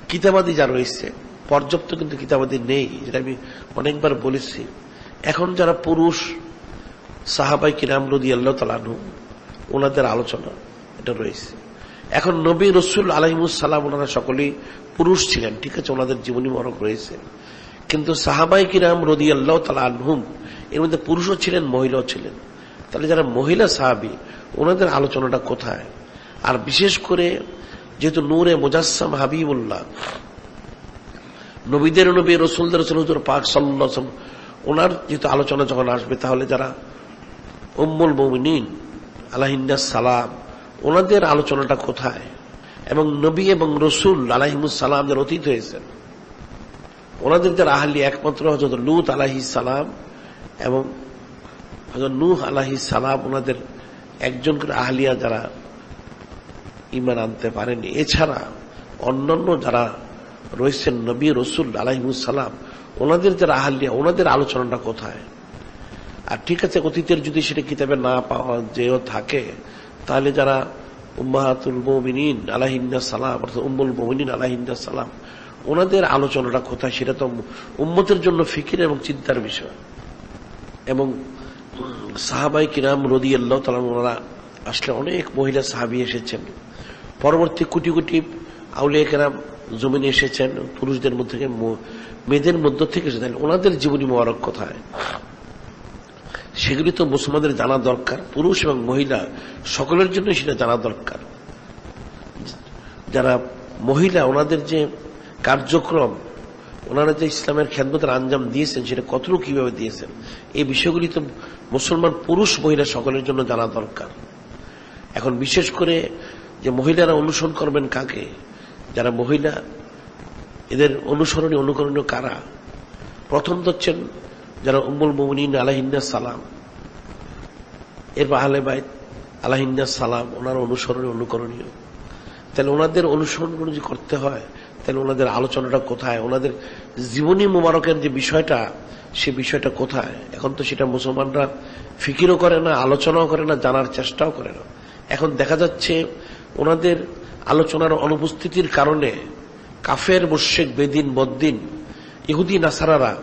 কিতাবাদি যা রয়েছে পর্যাপ্ত কিন্তু কিতাবাদি নেই, যেটা আমি অনেকবার বলেছি। এখন যারা পুরুষ সাহাবায়ে কিরাম রাদিয়াল্লাহু তাআলা আনহু ওনাদের আলোচনা এটা রয়েছে। এখন নবী রসুল আলাইহিমুস সালাম ওনারা সকলেই পুরুষ ছিলেন, ঠিক আছে, ওনাদের জীবনী মরক রয়েছে, কিন্তু সাহাবায়ে কিরাম রাদিয়াল্লাহু তাআলা আনহুম এর মধ্যে পুরুষও ছিলেন, মহিলাও ছিলেন। তাহলে যারা মহিলা সাহাবী ওনাদের আলোচনাটা কোথায়? আর বিশেষ করে যেহেতু নূরে মুজাসসাম হাবিবুল্লাহ, নবীদের নবী, রসুলদের রসুল হুজুর পাক সাল্লাল্লাহু আলাইহি ওয়াসাল্লাম ওনার যেহেতু আলোচনা যখন আসবে, তাহলে যারা উম্মুল মুমিনিন আলাইহিন্নাস সালাম ওনাদের আলোচনাটা কোথায়? এবং নবী এবং রসুল আলাইহিমুস সালাম যারা অতীত হয়েছেন ওনাদের যারা আহলি, একমাত্র হযরত লূত আলাইহিস সালাম এবং হযরত নূহ আলাইহিস সালাম ওনাদের একজন করে আহলিয়া যারা ঈমান আনতে পারেনি, এছাড়া অন্যান্য যারা রয়েছেন নবী রসুল আলাইহিমুস সালাম ওনাদের যারা আহলিয়া ওনাদের আলোচনাটা কোথায়? আর ঠিক আছে, অতীতের যদি সেটা কিতাবে না পাওয়া যেও থাকে, তাহলে যারা উম্মাহাতুল মুমিনিন আলাইহিন্নাস সালাম, অর্থাৎ উম্মুল মুমিনিন আলাইহিন্নাস সালাম ওনাদের আলোচনাটা কোথায়? সেটা তো উম্মতের জন্য ফিকির এবং চিন্তার বিষয়। এবং সাহাবায়ে কিরাম রাদিয়াল্লাহু তাআলা ওনারা আসলে অনেক মহিলা সাহাবী এসেছেন, পরবর্তী কোটি কোটি আউলিয়া কেরাম জমিনে এসেছেন, পুরুষদের মধ্যে থেকে মেয়েদের মধ্য থেকে এসেছেন, ওনাদের জীবনী মোবারক কোথায়? সেগুলি তো মুসলমানদের জানা দরকার, পুরুষ এবং মহিলা সকলের জন্য সেটা জানা দরকার। যারা মহিলা ওনাদের যে কার্যক্রম, ওনারা যে ইসলামের খেদমতের আঞ্জাম দিয়েছেন সেটা কতটুকু কিভাবে দিয়েছেন, এই বিষয়গুলি তো মুসলমান পুরুষ মহিলা সকলের জন্য জানা দরকার। এখন বিশেষ করে যে মহিলারা অনুসরণ করবেন কাকে, যারা মহিলা এদের অনুকরণীয় কারা? প্রথম তো হচ্ছেন যারা উম্মুল মুমিনিন আলাইহিন্নাস সালাম, এরপর আহলে বাইত আলাইহিন্নাস সালাম, ওনারা অনুকরণীয়। তাহলে ওনাদের অনুসরণ যদি করতে হয় তাহলে ওনাদের আলোচনাটা কোথায়, ওনাদের জীবনী মোবারকের যে বিষয়টা, সে বিষয়টা কোথায়? এখন তো সেটা মুসলমানরা ফিকিরও করে না, আলোচনাও করে না, জানার চেষ্টাও করে না। এখন দেখা যাচ্ছে ওনাদের আলোচনার অনুপস্থিতির কারণে কাফের মুশরিক বেদিন বদ্দিন ইহুদি নাসারারা,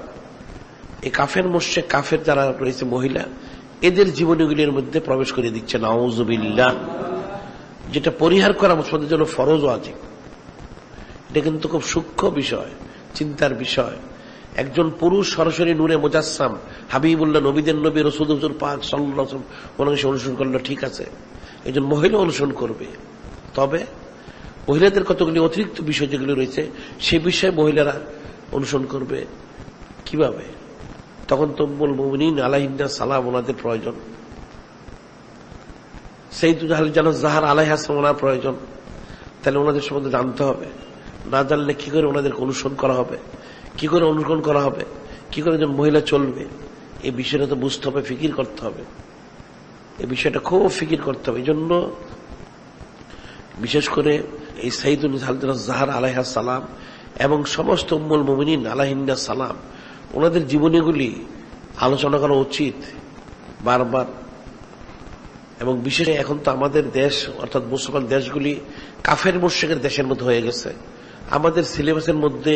এই কাফের মুশরিক কাফের যারা রয়েছে মহিলা, এদের জীবনীগুলির মধ্যে প্রবেশ করে দিচ্ছে, নাউযুবিল্লাহ। যেটা পরিহার করা মুসলমানদের জন্য ফরজ ওয়াজিব। এটা কিন্তু খুব সূক্ষ্ম বিষয়, চিন্তার বিষয়। একজন পুরুষ সরাসরি নূরে মুজাসসাম হাবিবুল্লাহ, নবীদের নবী রাসূল হুজুর পাক সাল্লাল্লাহু আলাইহি ওয়াসাল্লাম, ওনাকে অনুসরণ করলো, ঠিক আছে, একজন মহিলা অনুসরণ করবে। তবে মহিলাদের কতগুলি অতিরিক্ত বিষয় যেগুলি রয়েছে, সে বিষয়ে মহিলারা অনুসরণ করবে কিভাবে? তখন তো উম্মুল মুমিনিন আলাইহিন্নাস সালাম ওনাদের প্রয়োজন, সাইয়্যিদুল আহলে জান্নাত জাহরা আলাইহা সালাম ওনার প্রয়োজন। তাহলে ওনাদের সম্বন্ধে জানতে হবে। না জানলে কি করে ওনাদেরকে অনুসরণ করা হবে, কি করে অনুকরণ করা হবে, কি করে একজন মহিলা চলবে, এই বিষয়টা তো বুঝতে হবে, ফিকির করতে হবে। এই বিষয়টা খুব ফিকির করতে হবে। এই জন্য বিশেষ করে এই সাইয়্যিদুল আহলে জান্নাত জাহরা আলাইহা সালাম এবং সমস্ত উম্মুল মুমিনিন আলাইহিন্নাস সালাম, ওনাদের জীবনীগুলি আলোচনা করা উচিত বারবার। এবং বিশেষ এখন তো আমাদের দেশ অর্থাৎ মুসলমান দেশগুলি কাফের মুশরিকের দেশের মধ্যে হয়ে গেছে। আমাদের সিলেবাসের মধ্যে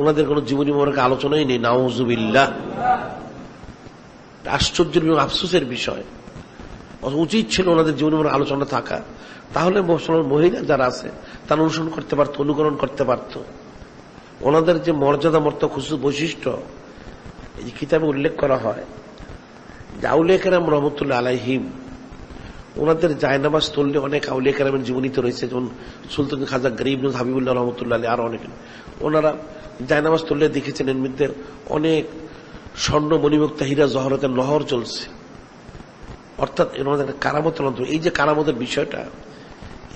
ওনাদের কোন জীবনী মোবারক আলোচনাই নেই, নাউযুবিল্লাহ। আশ্চর্যের এবং আফসোসের বিষয়। উচিত ছিল ওনাদের জীবনী মোবারক আলোচনা থাকা, তাহলে মুসলমান মহিলা যারা আছে তারা অনুসরণ করতে পারত, অনুকরণ করতে পারত। ওনাদের যে মর্যাদা খুশুস বৈশিষ্ট্য এই যে কিতাবে উল্লেখ করা হয়, যে আউলিয়া কেরাম রহমতুল্লাহ আলাইহিম, ওনাদের জায়নামাজ তুললে অনেক আউলিয়া কেরামের জীবনীতে রয়েছে, যেমন সুলতান খাজা গরিব নূর হাবিবুল্লাহ রহমতুল্লাহ আলী, আরো অনেক। ওনারা জায়নামাজ তুললে দেখেছেন এর মধ্যে অনেক স্বর্ণ মণিমুক্ত হীরা জহরতের নহর চলছে, অর্থাৎ ওনাদের কারামতের অন্তর। এই যে কারামতের বিষয়টা,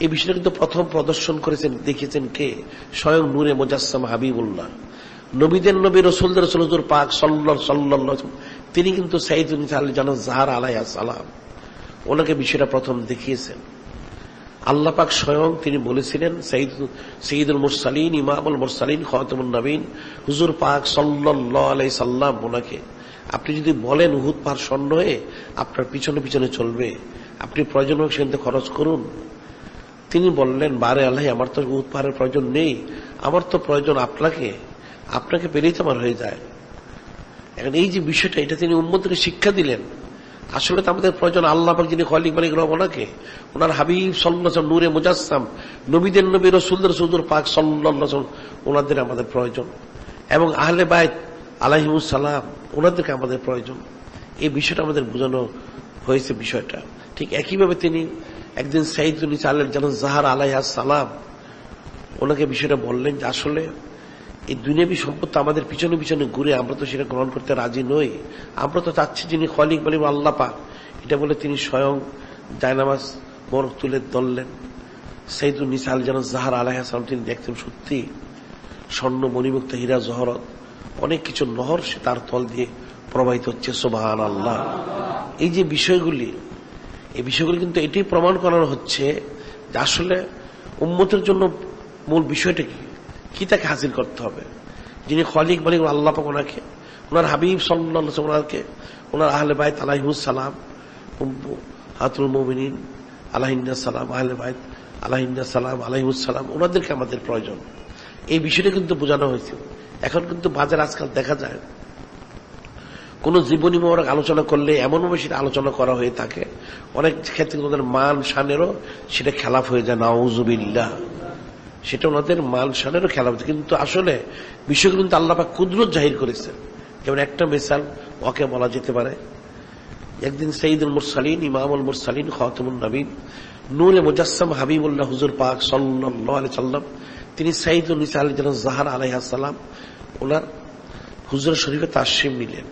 এই বিষয়টা কিন্তু প্রথম প্রদর্শন করেছেন, দেখিয়েছেন কে? স্বয়ং নূরে মুজাসসাম হাবিবুল্লাহ, নবীদের নবী রাসূলদের রাসূল হুজুর পাক সাল্লাল্লাহু, তিনি কিন্তু সাইয়্যিদুল আহলে জান্নাত জাহরা আলাইহা সালাম, ওনাকে বিষয়টা প্রথম দেখিয়েছেন। আল্লাহ পাক স্বয়ং তিনি বলেছিলেন সাইয়্যিদুল মুরসালিন, ইমামুল মুরসালিন, খাতামুন নবীন হুজুর পাক সাল্লাল্লাহু আলাইহি সাল্লাম, ওনাকে আপনি যদি বলেন উহুদ পাহাড় স্বর্ণ হয়ে আপনার পিছনে পিছনে চলবে, আপনি প্রয়োজন হোক সেখান থেকে খরচ করুন। তিনি বললেন, বারে আল্লাহ, আমার তো উহুদ পাহাড়ের প্রয়োজন নেই, আমার তো প্রয়োজন আপনাকে পেলেই তো আমার হয়ে যায়। এখন এই যে বিষয়টা, এটা তিনি উম্মতকে শিক্ষা দিলেন। আসলে তো আমাদের প্রয়োজন আল্লাহ পাক যিনি খালিক মালিক রব, ওনাকে, ওনার হাবিব সাল্লাল্লাহু আলাইহি ওয়াসাল্লাম নূরে মুজাসসাম, নবীদের নবী রাসূলদের রাসূল পাক সাল্লাল্লাহু আলাইহি ওয়াসাল্লাম, ওনাদের আমাদের প্রয়োজন। এবং আহলে বাইত আলাইহিমুস সালাম, ওনাদেরকে আমাদের প্রয়োজন। এই বিষয়টা আমাদের বোঝানো হয়েছে বিষয়টা। ঠিক একইভাবে তিনি একদিন সাইয়্যিদুল আহলে জান্নাত জাহরা আলাইহা সালাম, ওনাকে বিষয়টা বললেন যে আসলে এই দুনিয়াবী সম্পদ তো আমাদের পিছনে পিছনে ঘুরে, আমরা তো সেটা গ্রহণ করতে রাজি নই, আমরা তো চাচ্ছি যিনি খালিক মালিক আল্লাহ পাক। এটা বলে তিনি স্বয়ং জায়নামাজ মোবারক তুলে ধরলেন। সাইয়্যিদুল আহলে জান্নাত জাহরা আলাইহা সালাম, তিনি দেখতেন সত্যি স্বর্ণ মণিমুক্ত হীরা জহরত অনেক কিছু নহর সে তার তল দিয়ে প্রবাহিত হচ্ছে, সুবহানাল্লাহ। এই যে বিষয়গুলি, এই বিষয়গুলি কিন্তু এটাই প্রমাণ করানো হচ্ছে যে আসলে উম্মতের জন্য মূল বিষয়টা কি তাকে হাসিল করতে হবে, যিনি খালিক মালিক আল্লাহ পাক, ওনাকে, ওনার হাবিব সাল্লাল্লাহু আলাইহি ওয়াসাল্লাম, ওনাকে, ওনার আহলে বাইত আলাইহিমুস সালাম, উম্মাহাতুল মুমিনিন আলাইহিন্নাস সালাম, আহলে বাইত আলাইহিন্নাস সালাম, আলাইহিমুস সালাম, ওনাদেরকে আমাদের প্রয়োজন। এই বিষয়টা কিন্তু বোঝানো হয়েছে। এখন কিন্তু বাজার আজকাল দেখা যায় কোন জীবনী মোবারক আলোচনা করলে এমনভাবে সেটা আলোচনা করা হয়ে থাকে, অনেক ক্ষেত্রে ওদের মান শানেরও সেটা খেলাফ হয়ে যায়, নাউযুবিল্লাহ। সেটা ওনাদের মান শানেরও খেলাফ। কিন্তু আসলে বিষয়গুলো কিন্তু আল্লাহ পাক কুদরত জাহির করেছেন। যেমন একটা মিসাল ওকে বলা যেতে পারে, একদিন সাইয়্যিদুল মুরসালিন, ইমামুল মুরসালিন, খাতামুন নবীন, নূরে মুজাসসাম হাবিবুল্লাহ হুজুর পাক সাল্লাল্লাহু আলাইহি সাল্লাম, তিনি সাইয়্যিদুন নিসা আল-জান্নাত যাহরা আলাইহা সালাম ওনার হুজুর শরীফে তাশরিফ নিলেন।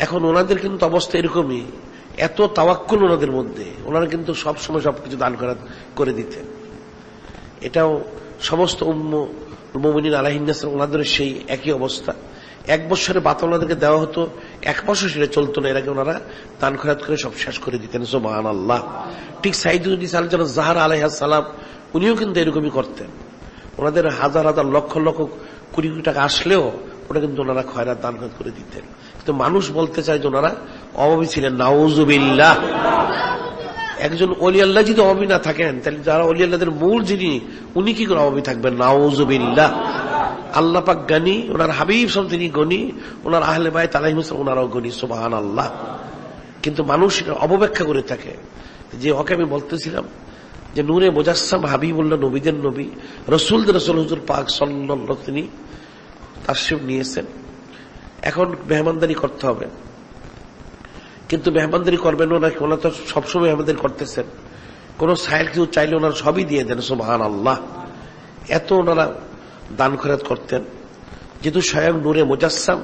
এখন ওনাদের কিন্তু অবস্থা এরকমই, এত তাওয়াক্কুল ওনাদের মধ্যে, ওনারা কিন্তু সবসময় সবকিছু দান করে দিতেন। এটাও সমস্ত মুমিনিন আলাইহিন্নাস ওনাদের সেই একই অবস্থা। 1 বছরের বাত ওনাদেরকে দেওয়া হতো, 1 বছর সেটা চলতো না, এর আগে ওনারা দান খয়রাত করে সব শেষ করে দিতেন। সুবহানাল্লাহ। ঠিক সাইয়্যিদুন নিসা আল-জান্নাত যাহরা আলাইহা সালাম উনিও কিন্তু এরকমই করতেন। ওনাদের হাজার হাজার লক্ষ লক্ষ কোটি কোটি টাকা আসলেও ওটা কিন্তু ওনারা খয়রাত দান করে দিতেন। কিন্তু মানুষ বলতে চায় যে ওনারা অভাবী ছিলেন। নাউজুবিল্লাহ। একজন ওলি আল্লাহ যদি অভাবী না থাকেন, তাহলে যারা ওলি আল্লাহদের মূল যিনি, উনি কি করে অভাবী থাকবেন? নাউজুবিল্লাহ। আল্লাহ পাক গনি, ওনার হাবিব সাল্লাল্লাহু আলাইহি ওয়াসাল্লাম তিনি গনি, ওনার আহলে বাইত আলাইহিস সালাম ওনারাও গনি। সুবহানাল্লাহ। কিন্তু মানুষ এটা অবব্যাখ্যা করে থাকে। যে ওকে আমি বলতেছিলাম যে নূরে মুজাসসাম হাবিবুল্লাহ, নবীদের নবী, রাসূলদের রাসূল হুজুর পাক সাল্লাল্লাহু আলাইহি তিনি তাশরিফ নিয়েছেন। এখন মেহমানদারি করতে হবে, কিন্তু মেহমানদারি করবেন ওনাকে, ওনারা তো সবসময় মেহমানদারি করতেছেন। কোন সাইড কেউ চাইলে ওনারা সবই দিয়ে দেন। সুবহানাল্লাহ। এত ওনারা দান খয়রাত করতেন। যেহেতু স্বয়ং নূরে মুজাসসাম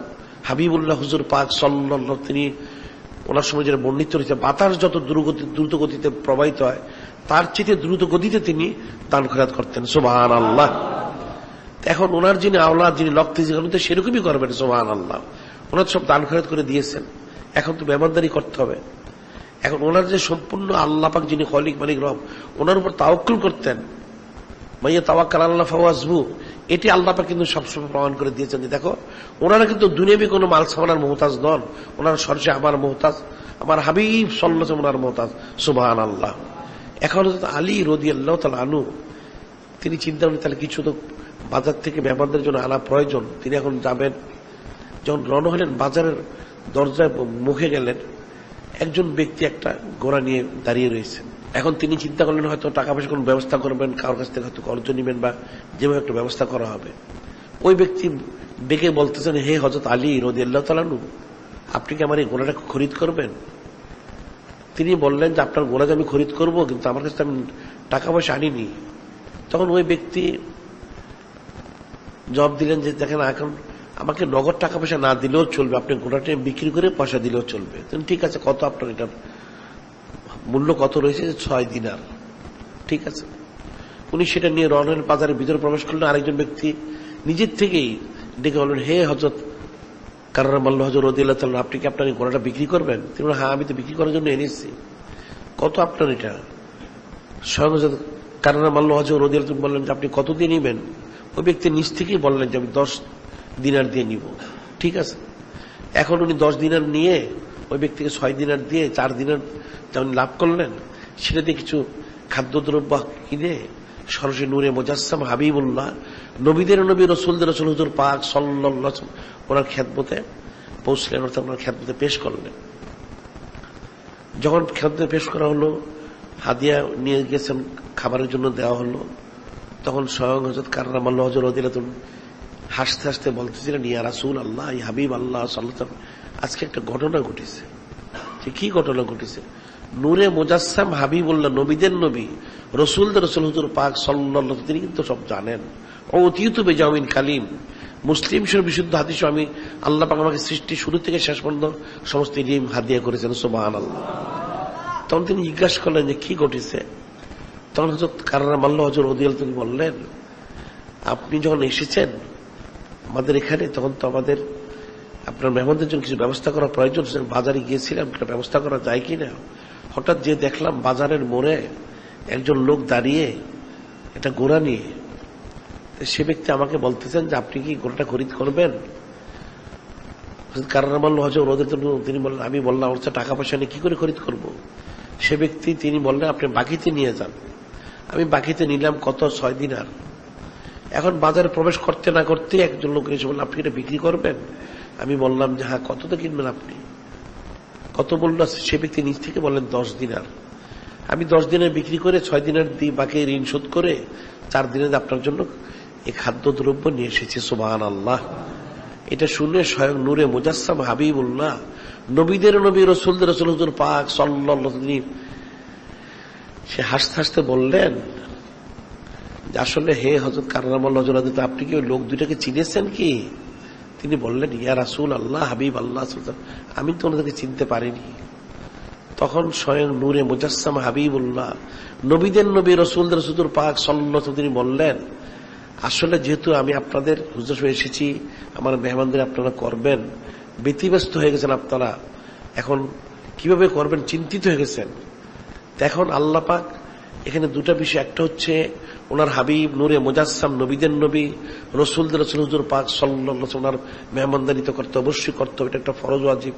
হাবিবুল্লাহ হুজুর পাক সাল্লাল্লাহু তিনি ওনার সময় যেটা বর্ণিত রয়েছে, বাতাস যত দ্রুত গতিতে প্রবাহিত হয় তার চেয়ে দ্রুত গতিতে তিনি দান খয়রাত করতেন। সুবহানাল্লাহ। এখন ওনার যিনি আওলাদ, যিনি লক্ষ্য, তো সেরকমই করবেন। সুবহানাল্লাহ। ওনার সব দান খয়রাত করে দিয়েছেন, এখন তো মেহমানদারি করতে হবে। এখন ওনার যে সম্পূর্ণ আল্লাহ পাক যিনি খলিক মালিক রব, ওনার উপর তাওয়াক্কুল করতেন। মাইয়া তাওয়াক্কাল আল্লাহ ফাহুয়া হাসবুহ, এটি আল্লাহ পাক কিন্তু সবসময় প্রমাণ করে দিয়েছেন যে দেখো ওনারা কিন্তু দুনিয়াবি কোনো মাল সামানার মুহতাজ নন, ওনারা সরষে আমার মুহতাজ, আমার হাবিব সাল্লাল্লাহু আলাইহি ওয়াসাল্লাম ওনার মুহতাজ। সুবহানাল্লাহ। এখন আলী রাদিয়াল্লাহু তাআলা আনহু তিনি চিন্তা করেন তাহলে কিছু তো বাজার থেকে মেহমানদের জন্য আনা প্রয়োজন। তিনি এখন যাবেন, যখন রওনা হলেন বাজারের দরজায় মুখে গেলেন, একজন ব্যক্তি একটা ঘোড়া নিয়ে দাঁড়িয়ে রয়েছে। এখন তিনি চিন্তা করলেন হয়তো টাকা পয়সা কোনো ব্যবস্থা করবেন, কারোর কাছ থেকে হয়তো কর্জ নেবেন বা যেভাবে একটা ব্যবস্থা করা হবে। ওই ব্যক্তি ডেকে বলতেছেন, হে হযরত আলী রাদিয়াল্লাহু তাআলা আনহু, আপনি কি আমার এই ঘোড়াটা খরিদ করবেন? তিনি বললেন যে আপনার ঘোড়া আমি খরিদ করবো, কিন্তু আমার কাছে আমি টাকা পয়সা আনিনি। তখন ওই ব্যক্তি জবাব দিলেন যে দেখেন এখন আমাকে নগদ টাকা পয়সা না দিলেও চলবে, আপনি ঘোড়াটা বিক্রি করে পয়সা দিলেও চলবে। ঠিক আছে, কত আপনার এটার মূল্য কত রয়েছে? 6 দিনার। ঠিক আছে। উনি সেটা নিয়ে রওনার বাজারের ভিতরে প্রবেশ করলেন। আরেকজন ব্যক্তি নিজের থেকেই ডেকে বললেন, হে হযরত কাররামাল্লাহু ওয়াজহাহু রাদিয়াল্লাহু তাআলা, আপনি কি আপনার এই ঘোড়াটা বিক্রি করবেন? তিনি বললেন, হ্যাঁ আমি তো বিক্রি করার জন্য এনেছি। কত আপনার এটা? স্বয়ং হযরত কাররামাল্লাহু ওয়াজহাহু রাদিয়াল্লাহু তাআলা বললেন যে আপনি কত দিয়ে নিবেন? ওই ব্যক্তি নিজ থেকেই বললেন যে আমি 10 দিনার দিয়ে নিব। ঠিক আছে। এখন উনি 10 দিনার নিয়ে ওই ব্যক্তিকে 6 দিনার দিয়ে 4 দিনার যেমন লাভ করলেন, সেটা দিয়ে কিছু খাদ্যদ্রব্য কিনে সরাসরি নূরে মুজাসসাম হাবিবুল্লাহ, নবীদের নবী, রাসূলদের রাসূল হুজুর পাক সাল্লাল্লাহু আলাইহি ওয়াসাল্লাম ওনার খেদমতে পৌঁছলেন, অর্থাৎ ওনার খেদমতে পেশ করলেন। যখন খেদমতে পেশ করা হলো, হাদিয়া নিয়ে গেছেন, খাবারের জন্য দেওয়া হলো, তখন স্বয়ং হযরত কাররামাল্লাহু ওয়াজহাহু রাদিয়াল্লাহু তাআলা হাসতে হাসতে বলতেছিলেন, ইয়া রাসূল আল্লাহ, ইয়া হাবিব আল্লাহ সাল্লাল্লাহু আলাইহি ওয়াসাল্লাম, আজকে একটা ঘটনা ঘটেছে। কি ঘটনা ঘটেছে? নূরে মুজাসসাম হাবিবুল্লাহ, নবীদের নবী, রাসূলদের রাসূল হুজুর পাক সাল্লাল্লাহু আলাইহি ওয়াসাল্লাম তিনি কিন্তু সব জানেন। ও অতীত বেজামিন কালিম, মুসলিম শরীফ বিশুদ্ধ হাদিস, আমি আল্লাহ পাক আমাকে সৃষ্টি শুরু থেকে শেষ পর্যন্ত সমস্ত ইলম হাদিয়া করেছেন। সুবহানাল্লাহ। তখন তিনি জিজ্ঞাসা করলেন যে কি ঘটেছে? তখন হযরত কাররামাল্লাহু ওয়াজহাহু রাদিয়াল্লাহু তাআলা বললেন, আপনি যখন এসেছেন আমাদের এখানে, তখন তো আমাদের আপনার মেহমানদের জন্য কিছু ব্যবস্থা করা প্রয়োজন। বাজারে গিয়েছিলাম, একটা ব্যবস্থা করা যায় কিনা। হঠাৎ যে দেখলাম বাজারের মোড়ে একজন লোক দাঁড়িয়ে একটা ঘোড়া নিয়ে, সে ব্যক্তি আমাকে বলতেছেন যে আপনি কি ঘোড়াটা খরিদ করবেন? কাররামাল্লাহু ওয়াজহাহু রাদিয়াল্লাহু তাআলা তিনি বললেন, আমি বললাম ওর টাকা পয়সা নিয়ে কি করে খরিদ করব? সে ব্যক্তি তিনি বললেন, আপনি বাকিতে নিয়ে যান। আমি বাকিতে নিলাম কত? 6 দিনার। এখন বাজারে প্রবেশ করতে না করতে একজন লোক এসে বললেন, আপনি এটা বিক্রি করবেন? আমি বললাম যে হ্যাঁ, কততে কিনবেন আপনি? কত বলল? সে ব্যক্তি নিজ থেকে বললেন 10 দিনার। আমি 10 দিনের বিক্রি করে 6 দিনার দিয়ে বাকি ঋণ শোধ করে 4 দিনের আপনার জন্য এই খাদ্যদ্রব্য নিয়ে এসেছি। সুবহানাল্লাহ। এটা শুনে স্বয়ং নূরে মুজাসসাম হাবিবুল্লাহ, নবীদের নবী, রসুলদের রসুল হুজুর পাক সাল্লাল্লাহু আলাইহি ওয়াসাল্লাম সে হাসতে হাসতে বললেন যে আসলে হে হযরত কাররামাল্লাহু ওয়াজহাহু, আপনি কি ওই লোক দুইটাকে চিনেছেন কি? তিনি বললেন, ইয়া রাসূল আল্লাহ, হাবিব আল্লাহ, আমি তো ওনাদেরকে চিনতে পারিনি। তখন স্বয়ং নূরে মুজাসসাম হাবিবুল্লাহ, নবীদের নবী, রসুলদের রসুল পাক সাল্লাল্লাহু আলাইহি ওয়াসাল্লাম তিনি বললেন, আসলে যেহেতু আমি আপনাদের হুজুর হয়ে এসেছি, আমার মেহমানদের আপনারা করবেন, ব্যতিব্যস্ত হয়ে গেছেন আপনারা, এখন কিভাবে করবেন চিন্তিত হয়ে গেছেন। এখন আল্লাহ পাক এখানে দুটা বিষয়, একটা হচ্ছে ওনার হাবিব নূরে মুজাসসাম, নবীদের নবী, রসুলদের রসুল হুজুর পাক সাল্লাল্লাহু আলাইহি ওয়াসাল্লাম ওনার মেহমানদারি তো করতে অবশ্যই করতে হবে, এটা একটা ফরজ ওয়াজিব।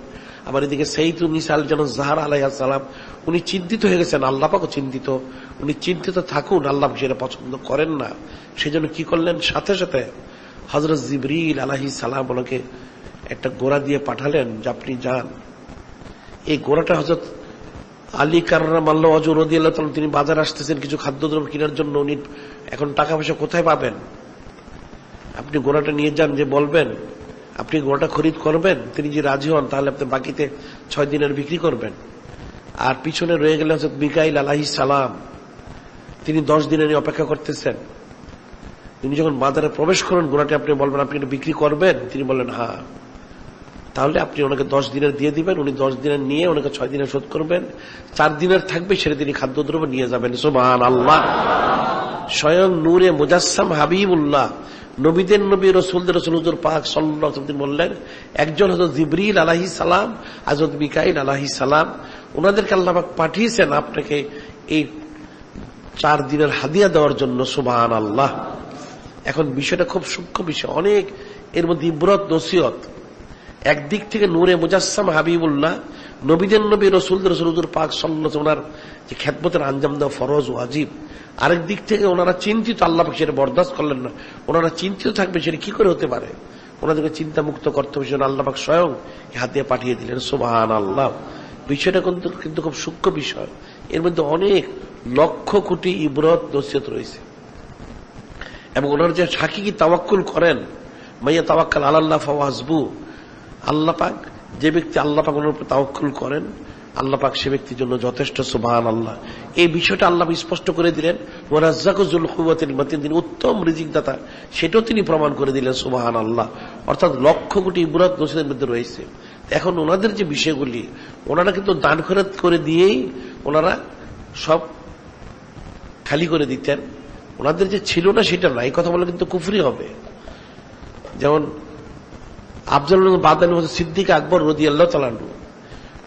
আবার এদিকে সাইয়্যিদুন নিসা আল জান্নাত যাহরা আলাইহা সালাম, উনি চিন্তিত হয়ে গেছেন, আল্লাহ পাকও চিন্তিত, উনি চিন্তিত থাকুন, আল্লাহ সেটা পছন্দ করেন না। সেই জন্য কি করলেন, সাথে সাথে হযরত জিবরিল আলাইহিস সালাম ওনাকে একটা ঘোড়া দিয়ে পাঠালেন যে আপনি যান। এই ঘোড়াটা হযরত আলী কাররামাল্লাহু ওয়াজহু রাদিয়াল্লাহু তাআলা তিনি বাজার আসতেছেন কিছু খাদ্যদ্রব্য কেনার জন্য, উনি এখন টাকা পয়সা কোথায় পাবেন? আপনি ঘোড়াটা নিয়ে যান, যে বলবেন আপনি ঘোড়াটা খরিদ করবেন, তিনি যে রাজি হন তাহলে আপনি বাকিতে 6 দিনের বিক্রি করবেন। আর পিছনে রয়ে গেলে হযরত মিকাইল আলাইহিস সালাম, তিনি 10 দিনের অপেক্ষা করতেছেন। তিনি যখন বাজারে প্রবেশ করেন, ঘোড়াটি আপনি বলবেন আপনি এটা বিক্রি করবেন, তিনি বললেন হ্যাঁ, তাহলে আপনি ওনাকে 10 দিনের দিয়ে দিবেন, উনি 10 দিনের নিয়ে ওনাকে 6 দিনের শোধ করবেন, 4 দিনের থাকবে সেটা তিনি খাদ্যদ্রব্য নিয়ে যাবেন। সুবহানাল্লাহ। স্বয়ং নূরে মুজাসসাম হাবিবুল্লাহ, নবীদের নবী, রসুলদের রসুল হুজুর পাক সাল্লাল্লাহু আলাইহি ওয়াসাল্লাম বললেন, একজন হযরত জিবরিল আলাইহিস সালাম, হযরত মিকাইল আলাইহিস সালাম, ওনাদেরকে আল্লাহ পাক পাঠিয়েছেন আপনাকে এই 4 দিনের হাদিয়া দেওয়ার জন্য। সুবহানাল্লাহ। এখন বিষয়টা খুব সূক্ষ্ম বিষয়, অনেক এর মধ্যে ইবরত নসিহত। একদিক থেকে নূরে মুজাসসাম হাবিবুল্লাহ, নবীদের নবী, রসুলদের রসুল হুজুর পাক সাল্লাল্লাহু আলাইহি ওয়াসাল্লাম ওনার যে খেদমতের আঞ্জাম দেওয়া ফরজ ওয়াজিব। আরেক দিক থেকে ওনারা চিন্তিত, আল্লাহ পাক সেটা বরদাস্ত করলেন না, ওনারা চিন্তিত থাকবে সেটা কি করে হতে পারে, ওনাদেরকে চিন্তা মুক্ত করতে হবে, সেটা আল্লাহ পাক স্বয়ং হাত দিয়ে পাঠিয়ে দিলেন। সুবহানাল্লাহ। বিষয়টা কিন্তু খুব সূক্ষ্ম বিষয়, এর মধ্যে অনেক লক্ষ কোটি ইবরত নসিহত রয়েছে। এবং ওনারা যে হাকিকি তাওয়াক্কুল করেন, মাইয়া তাওয়াক্কাল আলাল্লাহ ফাহুয়া হাসবু, আল্লাহ পাক যে ব্যক্তি আল্লাহ পাক ওনার উপর তাওয়াক্কুল করেন, আল্লাহ পাক সে ব্যক্তির জন্য যথেষ্ট। সুবহানাল্লাহ। এই বিষয়টা আল্লাহ স্পষ্ট করে দিলেন, ওয়া রাজ্জাকু যুল কুওয়াতিল মাতিন, তিনি উত্তম রিজিক দাতা, সেটাও তিনি প্রমাণ করে দিলেন। সুবহানাল্লাহ। অর্থাৎ লক্ষ কোটি ইবরত নসিহতের মধ্যে রয়েছে। এখন ওনাদের যে বিষয়গুলি, ওনারা কিন্তু দান খয়রাত করে দিয়েই ওনারা সব খালি করে দিতেন, ওনাদের যে ছিল না সেটা না, এই কথা বলে কিন্তু কুফরি হবে। যেমন আফজাল বাদানী সিদ্দিক আকবর রাদিয়াল্লাহু তাআলা আনহু,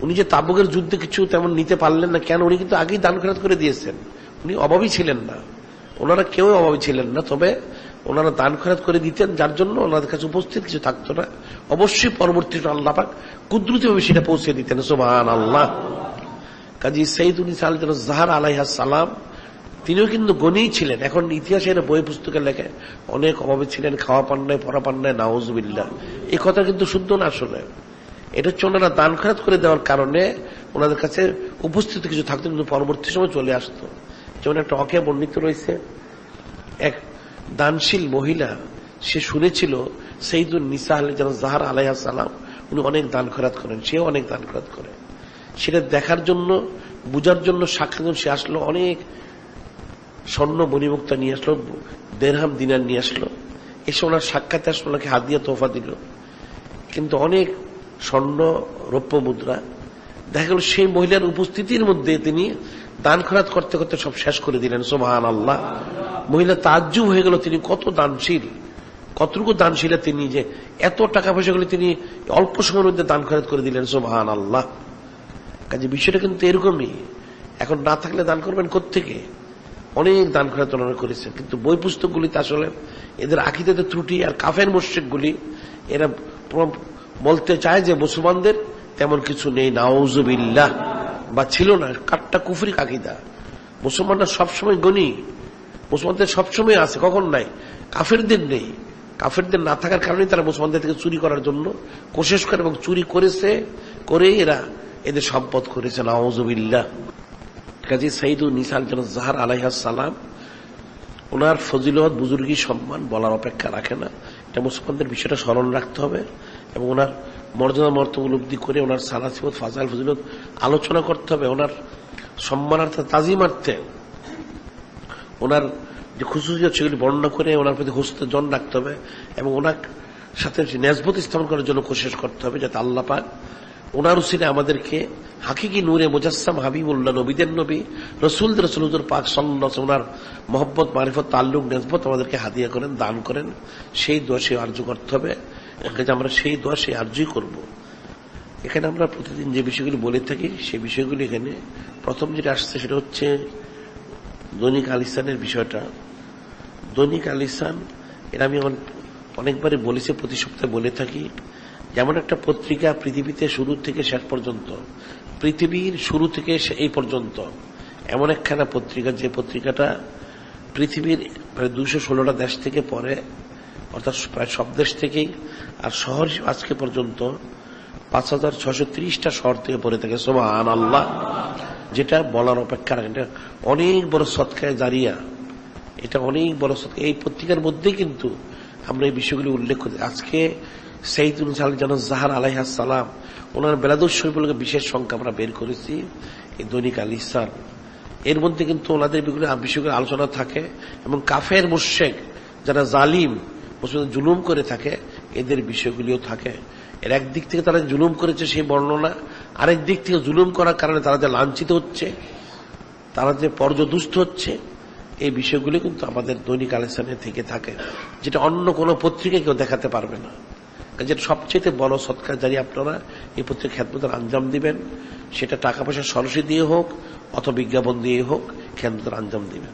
উনি যে তাবুকের যুদ্ধে কিছু তেমন নিতে পারলেন না, কেন? উনি কিন্তু আগেই দান খয়রাত করে দিয়েছেন, উনি অভাবী ছিলেন না, ওনারা কেউ অভাবী ছিলেন না, তবে ওনারা দান খয়রাত করে দিতেন, যার জন্য ওনাদের কাছে উপস্থিত কিছু থাকতো না, অবশ্যই পরবর্তীতে আল্লাহ পাক কুদরতিভাবে সেটা পৌঁছে দিতেন। সুবহানাল্লাহ। কাজী সাইয়্যিদুন নিসা আল জান্নাত যাহরা আলাইহা সালাম, তিনিও কিন্তু গণী ছিলেন। এখন ইতিহাসের বই পুস্তকে লেখে অনেক অভাবে ছিলেন, খাওয়া পান নাই, পড়া পান নাই, নাউজুবিল্লাহ। এই কথা কিন্তু শুদ্ধ না। আসলে এটা হচ্ছে ওনারা দান খয়রাত করে দেওয়ার কারণে ওনাদের কাছে উপস্থিত কিছু থাকতো, কিন্তু পরবর্তী সময় চলে আসতো। যেমন একটা ওয়াকিয়া বর্ণিত রয়েছে, এক দানশীল মহিলা, সে শুনেছিল সাইয়্যিদুন নিসা আল জান্নাত যাহরা আলাইহা সালাম উনি অনেক দান খয়রাত করেন, সেও অনেক দান খয়রাত করে। সেটা দেখার জন্য, বুঝার জন্য, সাক্ষাৎ সে আসলো, অনেক স্বর্ণ মণিমুক্তা নিয়ে আসলো, দেরহাম দিনার নিয়ে আসলো, এসে ওনার সাক্ষাতে আসলো, ওনাকে হাদিয়া তোহফা দিল, কিন্তু অনেক স্বর্ণ রৌপ্য মুদ্রা। দেখা গেল সেই মহিলার উপস্থিতির মধ্যে তিনি দান খয়রাত করতে করতে সব শেষ করে দিলেন। সুবহানাল্লাহ। মহিলা তাজ্জুব হয়ে গেল, তিনি কত দানশীল, কতটুকু দানশীল তিনি, যে এত টাকা পয়সাগুলি তিনি অল্প সময়ের মধ্যে দান খয়রাত করে দিলেন। সুবহানাল্লাহ। কাজে বিষয়টা কিন্তু এরকমই, এখন না থাকলে দান করবেন কোত্থেকে? অনেক দান খয়রাত ওনারা করেছেন, কিন্তু বই পুস্তকগুলিতে আসলে এদের আকীদাতে ত্রুটি। আর কাফের মুশরিকগুলি এরা বলতে চায় যে মুসলমানদের তেমন কিছু নেই, নাউজুবিল্লাহ, বা ছিল না, কাট্টা কুফরি আকীদা। মুসলমানরা সবসময় গণী, মুসলমানদের সবসময় আছে, কখন নাই? কাফেরদের নেই। কাফেরদের না থাকার কারণে তারা মুসলমানদের থেকে চুরি করার জন্য কোশিশ করে, এবং চুরি করে এরা এদের সম্পদ করেছে। নাউজুবিল্লাহ। কাজী সাইয়্যিদুন নিসা আল জান্নাত যাহরা আলাইহা সালাম, ওনার ফজিলত, বুজুর্গি, সম্মান বলার অপেক্ষা রাখে না। এটা মুসলমানদের বিষয়টা স্মরণ রাখতে হবে, এবং ওনার মর্যাদা মর্তবা উপলব্ধি করে ওনার সালাসিবত ফাজাইল ফজিলত আলোচনা করতে হবে, ওনার সম্মানার্থে তাজিমার্থে ওনার যে খুশুসিয়ত সেগুলি বর্ণনা করে ওনার প্রতি হুসনে জন রাখতে হবে এবং ওনার সাথে নেসবত স্থাপন করার জন্য কোশিশ করতে হবে, যাতে আল্লাহ পাক ওনার উসিলে আমাদেরকে হাকিকি নূরে মুজাসসাম হাবিবুল্লাহ, নবীদের নবী, রসুলদের রসুল হুজুর পাক সাল্লাল্লাহু আলাইহি ওয়াসাল্লাম ওনার মহব্বত মারিফত তাল্লুক নেসবত আমাদেরকে হাদিয়া করেন, দান করেন। সেই দোয়া সেই আরজ করতে হবে। আমরা সেই দোয়া সেই আরজই করব। এখানে আমরা প্রতিদিন যে বিষয়গুলি বলে থাকি সেই বিষয়গুলি এখানে প্রথম যেটা আসছে সেটা হচ্ছে দৈনিক আল ইহসানের বিষয়টা। দৈনিক আল ইহসান এটা আমি অনেকবারই বলেছি, প্রতি সপ্তাহে বলে থাকি, যেমন একটা পত্রিকা পৃথিবীতে শুরু থেকে শেষ পর্যন্ত, পৃথিবীর শুরু থেকে এই পর্যন্ত এমন একখানা পত্রিকা, যে পত্রিকাটা পৃথিবীর প্রায় 216টা দেশ থেকে পড়ে, অর্থাৎ প্রায় সব দেশ থেকেই, আর শহর আজকে পর্যন্ত 5630টা শহর থেকে পড়ে থাকে। সুবহানাল্লাহ, যেটা বলার অপেক্ষা রাখে। এটা অনেক বড় সদকায়ে জারিয়া, এটা অনেক বড় সদকা। এই পত্রিকার মধ্যেই কিন্তু আমরা এই বিষয়গুলি উল্লেখ করি। আজকে সাইয়্যিদুন জাহার আলাইহিস সালাম ওনার বেলাদুস শরীফগুলোকে বিশেষ সংখ্যা আমরা বের করেছি এই দৈনিক আল ইহসান। এর মধ্যে কিন্তু ওনাদের বিষয়গুলো আলোচনা থাকে এবং কাফের মুশরিক যারা জালিম মুসলমানদের জুলুম করে থাকে এদের বিষয়গুলিও থাকে। এর একদিক থেকে তারা জুলুম করেছে সেই বর্ণনা, আরেক দিক থেকে জুলুম করার কারণে তারা যে লাঞ্ছিত হচ্ছে, তারা যে পর্যদুষ্ট হচ্ছে, এই বিষয়গুলি কিন্তু আমাদের দৈনিক আল ইহসানে থেকে থাকে, যেটা অন্য কোনো পত্রিকায় কেউ দেখাতে পারবে না। যেটা সবচেয়ে বড় সদকা জারি আপনারা এই পত্রিকা খেদমতের আঞ্জাম দিবেন, সেটা টাকা পয়সা সরাসরি দিয়ে হোক অথবা বিজ্ঞাপন দিয়ে হোক খেদমতের আঞ্জাম দিবেন।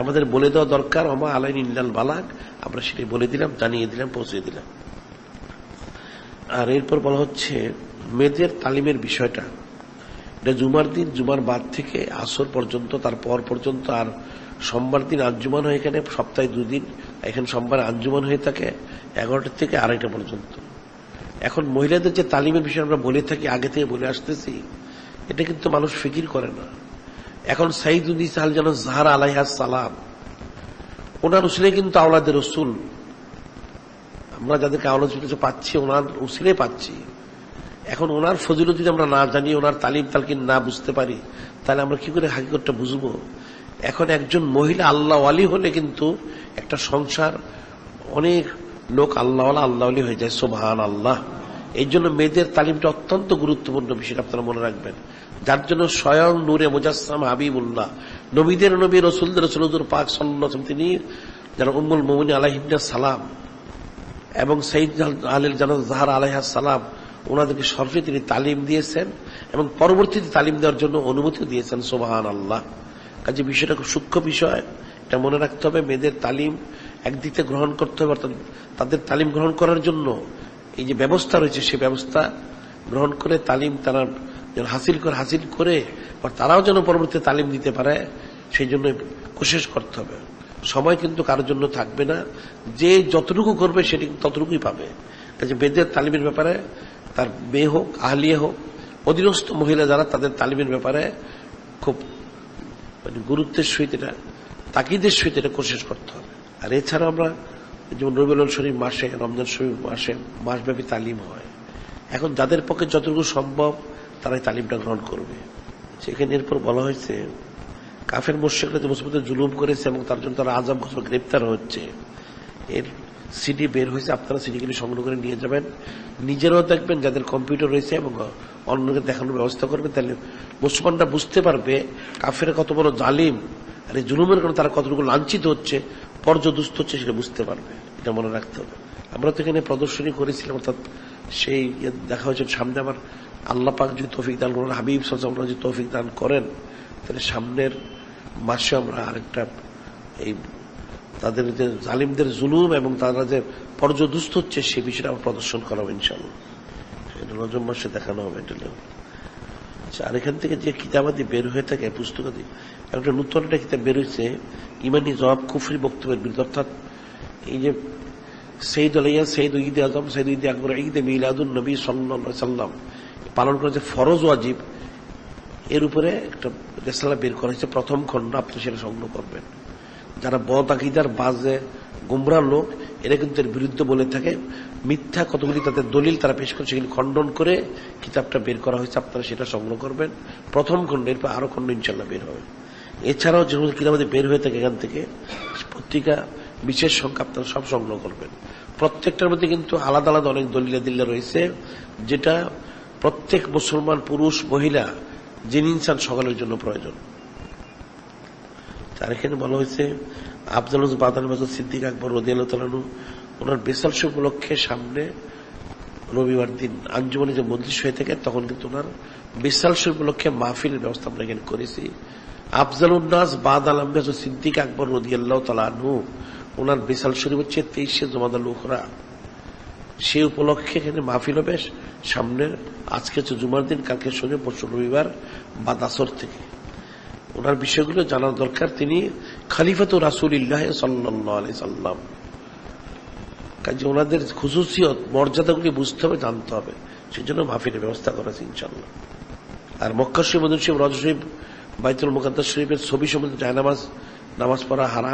আমাদের বলে দেওয়া দরকার, ওমা আলাইনা ইল্লাল বালাগ, আমরা সেটাই বলে দিলাম, জানিয়ে দিলাম, পৌঁছে দিলাম। আর এরপর বলা হচ্ছে মেয়েদের তালিমের বিষয়টা। এটা জুমার দিন, জুমার বাদ থেকে আসর পর্যন্ত, তার পর পর্যন্ত, আর সোমবার দিন আঞ্জুমান হয় এখানে, সপ্তাহে 2 দিন এখানে সোমবার আঞ্জুমান হয়ে থাকে 11টা থেকে 2:30 পর্যন্ত। এখন মহিলাদের যে তালিমের বিষয় আমরা বলে থাকি, আগে থেকে বলে আসতেছি, এটা কিন্তু মানুষ ফিকির করে না। এখন সাইয়্যিদুন নিসা জাহরা আলাইহিস সালাম ওনার উসিলে কিন্তু আওলাদের রসুল, আমরা যাদেরকে আওলাদ পাচ্ছি ওনার উসিলে পাচ্ছি। এখন ওনার ফজিলত যদি আমরা না জানি, ওনার তালিম তালকিন না বুঝতে পারি, তাহলে আমরা কি করে হাকিকতটা বুঝবো? এখন একজন মহিলা আল্লাহ ওয়ালি হলে কিন্তু একটা সংসার অনেক লোক আল্লাহওয়ালা আল্লাহওয়ালি হয়ে যায়। সুবহানাল্লাহ। এই জন্য মেয়েদের তালিমটা অত্যন্ত গুরুত্বপূর্ণ বিষয়, আপনারা মনে রাখবেন। যার জন্য স্বয়ং নূরে মুজাসসাম হাবিবুল্লাহ, নবীদের নবী, রসুলদের রসুল হুজুর পাক সাল্লাল্লাহু আলাইহি ওয়াসাল্লাম, তিনি যারা উম্মুল মুমিনিন আলাইহিন্নাস সালাম এবং সাইয়্যিদুন জাহরা আলাইহিস সালাম, ওনাদেরকে সরাসরি তিনি তালিম দিয়েছেন এবং পরবর্তীতে তালিম দেওয়ার জন্য অনুমতি দিয়েছেন। সুবহানাল্লাহ। কাজে বিষয়টা খুব সূক্ষ্ম বিষয়, এটা মনে রাখতে হবে। মেয়েদের তালিম একদিক থেকে গ্রহণ করতে হবে, অর্থাৎ তাদের তালিম গ্রহণ করার জন্য এই যে ব্যবস্থা রয়েছে সেই ব্যবস্থা গ্রহণ করে তালিম তারা যেন হাসিল করে তারাও যেন পরবর্তীতে তালিম দিতে পারে, সেই জন্য কোশিশ করতে হবে। সময় কিন্তু কারোর জন্য থাকবে না, যে যতটুকু করবে সেটি ততটুকুই পাবে। কাজে মেয়েদের তালিমের ব্যাপারে তার মেয়ে হোক, আহলিয়া হোক, অধীনস্থ মহিলা যারা, তাদের তালিমের ব্যাপারে খুব গুরুত্বের সহিত, এটা তাকিদের সহিত এটা কোশিশ করতে হবে। আর এছাড়া আমরা যেমন রবিউল শরীফ মাসে, রমজান শরীফ মাসে মাসব্যাপী তালিম হয়। এখন যাদের পক্ষে যতটুকু সম্ভব তারাই তালিমটা গ্রহণ করবে। সেখানে এরপর বলা হয়েছে কাফের মুশরিকরা যে মুসলমানদের জুলুম করেছে এবং তার জন্য তারা আযাব গ্রেপ্তার হচ্ছে, এর সিডি বের হয়েছে, আপনারা সিডিগুলি সংগ্রহ করে নিয়ে যাবেন, নিজেরাও দেখবেন, যাদের কম্পিউটার রয়েছে এবং অন্যকে দেখানোর ব্যবস্থা করবে। তাহলে মুসলমানরা বুঝতে পারবে কাফের কত বড় জালিম, আর এই জুলুমের কারণে তারা কতটুকু লাঞ্ছিত হচ্ছে, পর্যদুস্ত হচ্ছে, সেটা বুঝতে পারবে। এটা মনে রাখতে হবে। আমরা তো এখানে প্রদর্শনী করেছিলাম, অর্থাৎ সেই দেখা হয়েছে সামনে। আমার আল্লাহ পাক যদি তৌফিক দান করেন, হাবিব সাল্লাল্লাহু আলাইহি ওয়াসাল্লাম যদি তৌফিক দান করেন, তাহলে সামনের মাসে আমরা আরেকটা এই তাদের যে জালিমদের জুলুম এবং তারা যে পর্যদুস্ত হচ্ছে সে বিষয়টা আমরা প্রদর্শন করাবো ইনশাআল্লাহ। এটা রজব মাসে দেখানো হবে। এটা আর এখান থেকে যে কিতাবাদি বের হয়ে থাকে, পুস্তকাদি, একটা নতুন একটা কিতাব বের হয়েছে, ইমানি জবাব কুফরি বক্তব্যের বিরুদ্ধে। অর্থাৎ এই যে সৈয়দ আলাইয়া, সৈয়দ ঈদ আজম, সৈয়দ ঈদ আকবর, ঈদ মিলাদুন নবী সাল্লাল্লাহু আলাইহি ওয়াসাল্লাম পালন করা যে ফরজ ওয়াজিব, এর উপরে একটা রিসালা বের করা হয়েছে, প্রথম খণ্ড। আপনি সেটা সংগ্রহ করবেন। যারা বদ আকীদার বাজে গুমরাহ লোক, এরা কিন্তু এর বিরুদ্ধে বলে থাকে। মিথ্যা কতগুলি তাদের দলিল তারা পেশ করে, সেগুলি খণ্ডন করে কিতাবটা বের করা হয়েছে। আপনারা সেটা সংগ্রহ করবেন, প্রথম খণ্ড, এরপর আরো খণ্ড ইনশাল্লাহ বের হবে। এছাড়াও যেগুলো কিতাব বের হয়ে থাকে এখান থেকে পত্রিকা বিশেষ সংখ্যা আপনারা সব সংগ্রহ করবেন। প্রত্যেকটার মধ্যে কিন্তু আলাদা আলাদা অনেক দলিল রয়েছে, যেটা প্রত্যেক মুসলমান পুরুষ মহিলা জিন ইনসান সকলের জন্য প্রয়োজন। তার এখানে বলা হয়েছে আফজাল বাদাল মাসুদ সিদ্দিক আকবর রাদিয়াল্লাহু তাআলা আনহু ওনার বিশাল উপলক্ষে সামনে রবিবার দিন আঞ্জুমানে যে মজলিস হয়ে থাকে, তখন কিন্তু ওনার বিশাল উপলক্ষে মাহফিলের ব্যবস্থা আমরা এখানে করেছি। আফজালুন নাস বাদাল আম্বিয়া সিদ্দিক আকবর রাদিয়াল্লাহু তাআলা আনহু ওনার বিশাল শরীফ হচ্ছে 23শে জমাদাল উখরা। সেই উপলক্ষে এখানে মাহফিল হবে সামনের, আজকে হচ্ছে জুমার দিন, কালকে শনি, পরশু রবিবার বাদ আসর থেকে। ওনার বিষয়গুলো জানার দরকার। তিনি খলিফাতুর রাসূলুল্লাহ সাল্লাল্লাহু আলাইহি সাল্লাম, কাজে ওনাদের খুসুসিয়ত মর্যাদাগুলি বুঝতে হবে, জানতে হবে। সেজন্য মাহফিলের ব্যবস্থা করা আছে ইনশাআল্লাহ। আর মক্কা শরীফ, মদিনা শরীফ, রওজা শরীফ, বাইতুল মুকাদ্দাস শরীফের ছবি সম্বন্ধে জায়নামাজ নামাজ পড়া হারাম।